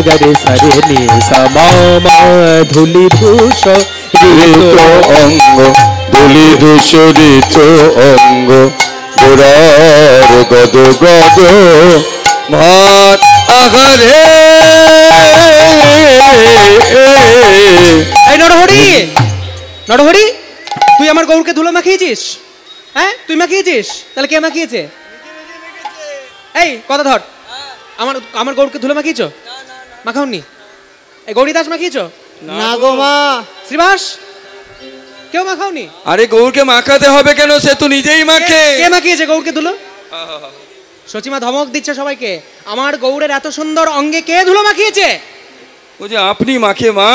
গরে সারে নি সামা ধুলি ধূস ঋত অঙ্গ বলি দূষরিত অঙ্গ গোড়ার গদ গদ ভাত আহারে এই নরহরি, নরহরি, তুই আমার গৌরকে ধুলো মাখিয়েছিস? হ্যাঁ, তুই মাখিয়েছিস? তাহলে কে মাখিয়েছে? এই কথা ধর, আমার আমার গৌরকে ধুলো মাখিয়েছ? মাখাওনি? এই গৌরী দাস মাখিয়েছ? না গো মা। শ্রীবাস, কেউ মাখাওনি? আরে গৌরকে মাখাতে হবে কেন, সে তো নিজেই মাখে। কে মাখিয়েছে গৌরকে ধুলো? সচিমা ধমক দিচ্ছে সবাইকে, আমার গৌরের এত সুন্দর অঙ্গে কে ধুলো মাখিয়েছে? ও যে আপনি মাখে মা।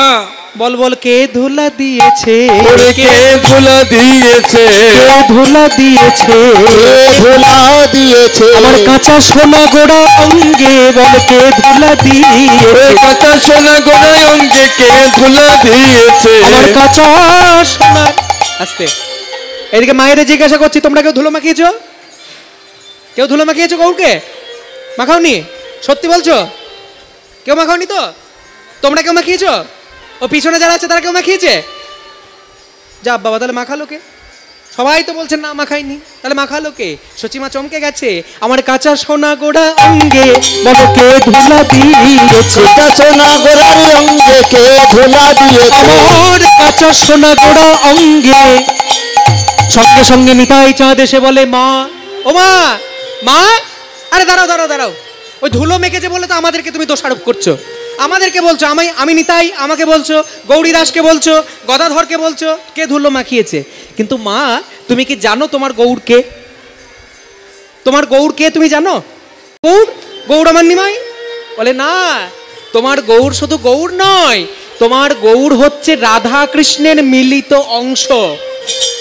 বল বল, কে ধুলা দিয়েছে? ওরে কে ধুলা দিয়েছে? কে ধুলা দিয়েছে? ধুলা দিয়েছে আমার কাঁচা সোনা গোড়া অঙ্গে, বল কে ধুলা দিয়েছে? কাঁচা সোনা গোড়ায় অঙ্গে কে ধুলা দিয়েছে? আমার কাঁচা সোনা। আস্তে, এদিকে মায়ের জিজ্ঞাসা করছি, তোমরা কেউ ধুলো মাখিয়েছো? কেউ ধুলো মাখিয়েছো গৌরকে? মাখাওনি? সত্যি বলছো? কেউ মাখাওনি তো? তোমরা কেউ মাখিয়েছো? ও পিছনে যারা আছে তারা কেউ মাখিয়েছে? যা বাবা, তাহলে মাখালো কে? সবাই তো বলছেন না মাখাইনি, তাহলে মাখালো কে? সচিমা চমকে গেছে, আমার কাঁচা সোনা গোড়া অঙ্গে বলো কে ধুলা দিয়েছে? কাঁচা সোনা গোড়ার অঙ্গে কে ধুলা দিয়েছে? আমার কাঁচা সোনা গোড়া অঙ্গে। সঙ্গে সঙ্গে নিতাই চাঁদ এসে বলে, মা, ও মা, মা, আরে দাঁড়াও দাঁড়াও দাঁড়াও, ওই ধুলো মেখেছে বলে তো আমাদেরকে তুমি দোষারোপ করছো। আমাদেরকে বলছো, আমি নিতাই, আমাকে বলছো, গৌরী দাসকে বলছো, গদাধরকে বলছো কে ধুলো মাখিয়েছে। কিন্তু মা, তুমি কি জানো তোমার গৌর কে? তোমার গৌর কে তুমি জানো? গৌর, গৌর আমার নিমাই? বলে না, তোমার গৌর শুধু গৌর নয়, তোমার গৌর হচ্ছে রাধা কৃষ্ণের মিলিত অংশ।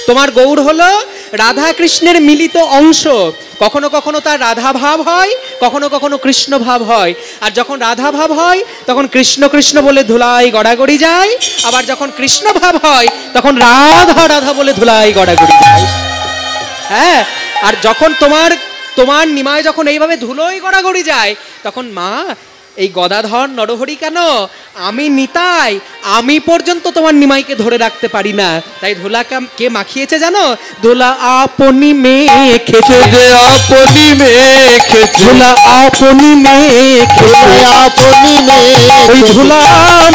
তোমার গৌর হলো রাধা কৃষ্ণের মিলিত অংশ। কখনো কখনো তার রাধা ভাব হয়, কখনো কখনো কৃষ্ণ ভাব হয়। আর যখন রাধা ভাব হয় তখন কৃষ্ণ কৃষ্ণ বলে ধুলাই গড়াগড়ি যায়, আবার যখন কৃষ্ণ ভাব হয় তখন রাধা রাধা বলে ধুলাই গড়াগড়ি যায়। হ্যাঁ, আর যখন তোমার নিমায় যখন এইভাবে ধুলোই গড়াগড়ি যায়, তখন মা, এই গদাধর নরহরি কেন, আমি নিতাই, আমি পর্যন্ত তোমার নিমাইকে ধরে রাখতে পারি না। তাই ধুলা কে মাখিয়েছে জানো? ধুলা আপনি মেখেছে, যে আপনি মেখেছে, ধুলা আপনি মেখেছে, আপনি ওই ধুলা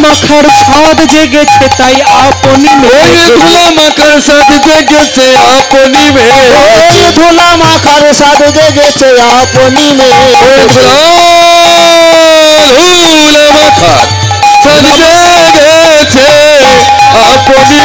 মাখার স্বাদ জেগেছে, তাই আপনি মেখেছে। ধুলা মাখার সাথে জেগেছে আপনি মেখেছে, ধুলা মাখার সাথে জেগেছে আপনি মেখেছে। ধুলা মাখার সাথে জেগেছে আপনি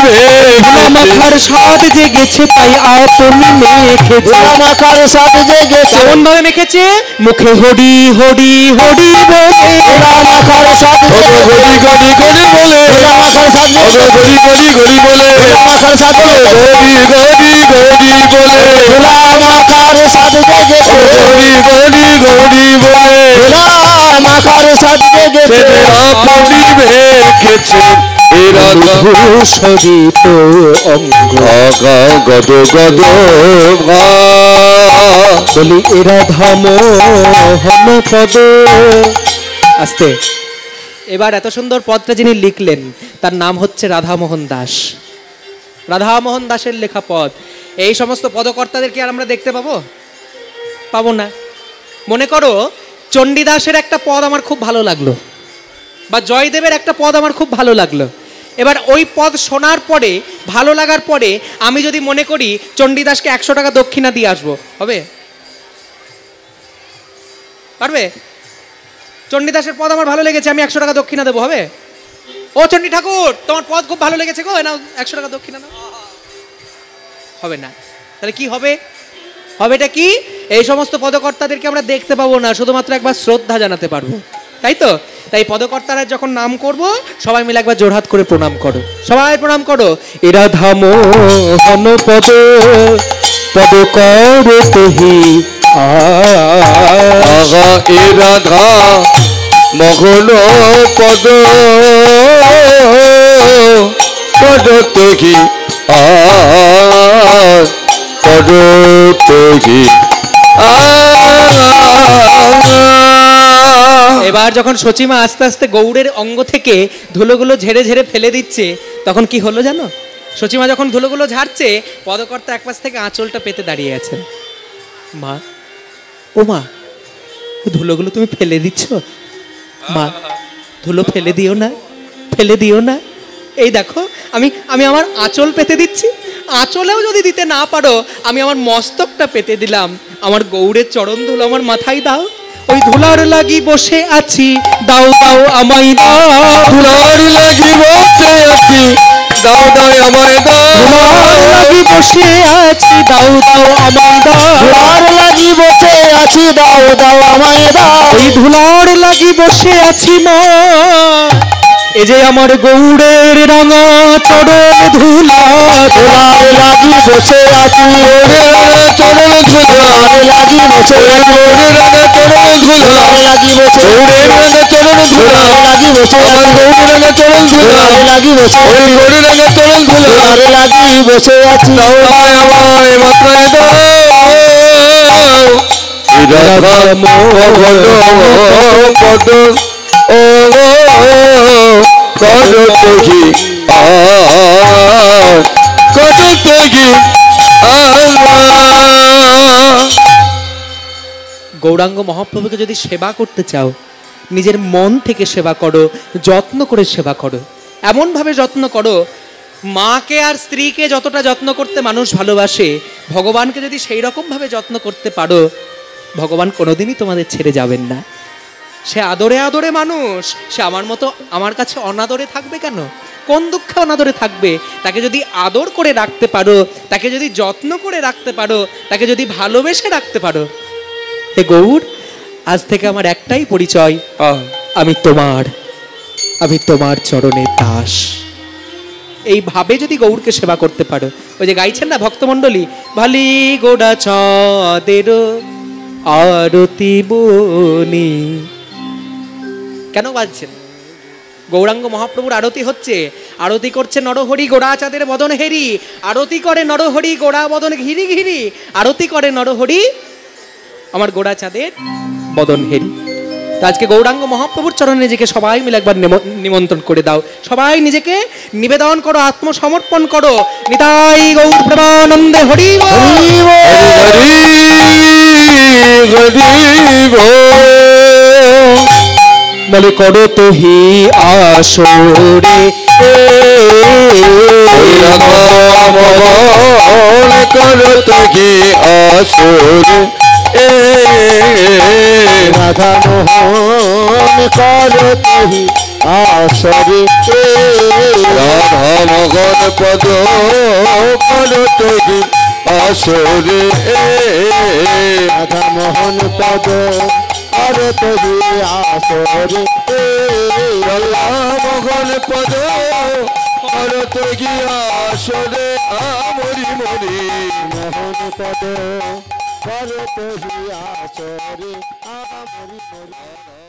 ধুলা মাখার স্বাদ জেগেছে, তাই আপনি মেখেছে। ধুলা মাখার সাথে জেগেছে কেমন ভাবে মেখেছে? মুখে হরি হরি হরি বলে, ধুলা মাখার সাথে গড়ি গড়ি গড়ি বলে, ধুলা মাখার সাথে গড়ি গড়ি গড়ি বলে, ধুলা মাখার সাথে গড়ি গড়ি গড়ি বলে, ধুলা মাখার সাথে জেগেছে গড়ি গড়ি গড়ি বলে, ধুলা মাখার সাথে জেগেছে আপনি মেখেছে ভূষরিত অঙ্গ। গদ গদ বলি এরা ধাম হন পদ। আস্তে, এবার এত সুন্দর পদটা যিনি লিখলেন তার নাম হচ্ছে রাধামোহন দাস। রাধামোহন দাসের লেখা পদ। এই সমস্ত পদকর্তাদেরকে আর আমরা দেখতে পাবো? পাবো না। মনে করো চণ্ডীদাসের একটা পদ আমার খুব ভালো লাগলো, বা জয়দেবের একটা পদ আমার খুব ভালো লাগলো। এবার ওই পদ শোনার পরে, ভালো লাগার পরে আমি যদি মনে করি চণ্ডীদাসকে 100 টাকা দক্ষিণা দিয়ে আসবো, হবে? পারবে? চণ্ডীদাসের পদ আমার ভালো লেগেছে, আমি 100 টাকা দক্ষিণা দেবো, হবে? ও চণ্ডী ঠাকুর, তোমার পদ খুব ভালো লেগেছে গো, নাও 100 টাকা দক্ষিণা নাও। হবে না। তাহলে কি হবে? হবেটা কি? এই সমস্ত পদকর্তাদেরকে আমরা দেখতে পাবো না, শুধুমাত্র একবার শ্রদ্ধা জানাতে পারবো, তাই তো? তাই পদকর্তারা যখন নাম করব, সবাই মিলে একবার জোড়হাত করে প্রণাম করো, সবাই প্রণাম করো। এরা ধামো হন পদ পদ কর তেহি আগা এ রাধা মগন পদ পদ তেহি পদ তেহি। এবার যখন সচিমা আস্তে আস্তে গৌড়ের অঙ্গ থেকে ধুলোগুলো ঝেড়ে ঝেড়ে ফেলে দিচ্ছে, তখন কি হলো জানো? সচিমা যখন ধুলোগুলো ঝাড়ছে, পদকর্তা এক পাশ থেকে আঁচলটা পেতে দাঁড়িয়ে আছেন। মা, ও মা, ধুলোগুলো তুমি ফেলে দিচ্ছ? মা, ধুলো ফেলে দিও না, ফেলে দিও না। এই দেখো, আমি আমি আমার আঁচল পেতে দিচ্ছি। আঁচলেও যদি দিতে না পারো, আমি আমার মস্তকটা পেতে দিলাম। আমার গৌড়ের চরণ ধুলো আমার মাথায় দাও। ওই ধুলার লাগি বসে আছি, দাও দাও আমায় দাও। ধুলার লাগি বসে আছি, দাও দাও আমায় দাও। ধুলার লাগি বসে আছি, দাও দাও আমায় দাও। ধুলার লাগি বসে আছি, দাও দাও আমায় দাও। ওই ধুলার লাগি বসে আছি মা, এ যে আমার গৌড়ের রাঙা চরণ ধুলা। ধুলার লাগি বসে আছি, চরণ ধুলার লাগি বসে আছি, চরণ ধুলার লাগি বসে চরণ ধুলার লাগি বসে চরণ ধুলার লাগি বসে চরণ ধুলার লাগি বসে আছি। আমায় মাত্রায় দাও। রাধা মোহন পদ ও কর তেহি কর তেহি। গৌরাঙ্গ মহাপ্রভুকে যদি সেবা করতে চাও, নিজের মন থেকে সেবা করো, যত্ন করে সেবা করো। এমনভাবে যত্ন করো, মাকে আর স্ত্রীকে যতটা যত্ন করতে মানুষ ভালোবাসে, ভগবানকে যদি সেই রকমভাবে যত্ন করতে পারো, ভগবান কোনোদিনই তোমাদের ছেড়ে যাবেন না। সে আদরে আদরে মানুষ, সে আমার মতো আমার কাছে অনাদরে থাকবে কেন? কোন দুঃখে অনাদরে থাকবে? তাকে যদি আদর করে রাখতে পারো, তাকে যদি যত্ন করে রাখতে পারো, তাকে যদি ভালোবেসে রাখতে পারো, হে গৌড়, আজ থেকে আমার একটাই পরিচয়, আমি তোমার চরণের দাস। এইভাবে যদি গৌড়কে সেবা করতে পারো, ওই যে গাইছেন না ভক্তমণ্ডলী, ভালি গোড়া চাঁদের আরতি বনি, কেন বাজছেন? গৌরাঙ্গ মহাপ্রভুর আরতি হচ্ছে, আরতি করছে নরহরি গোড়া চাঁদের বদন হেরি, আরতি করে নরহরি গোড়া বদন ঘিরি ঘিরি, আরতি করে নরহরি আমার গোড়া চাঁদের বদন হেরি। তো আজকে গৌরাঙ্গ মহাপ্রভুর চরণে নিজেকে সবাই মিলে একবার নিমন্ত্রণ করে দাও, সবাই নিজেকে নিবেদন করো, আত্মসমর্পণ করো। নিতাই গৌর প্রেমানন্দে হরি বলে করো তোহি আসরে করো তোহি আসরে রাধা মোহন করো তোহি আসরে রাধা মোহন পদ করো তোহি আসরে রাধা মোহন পদ করো তোহি আসরে রাধা মোহন পদ করো তোহি আসরে আমরি মরি মোহন পদ করো তোহি আসরে আমরি মরি।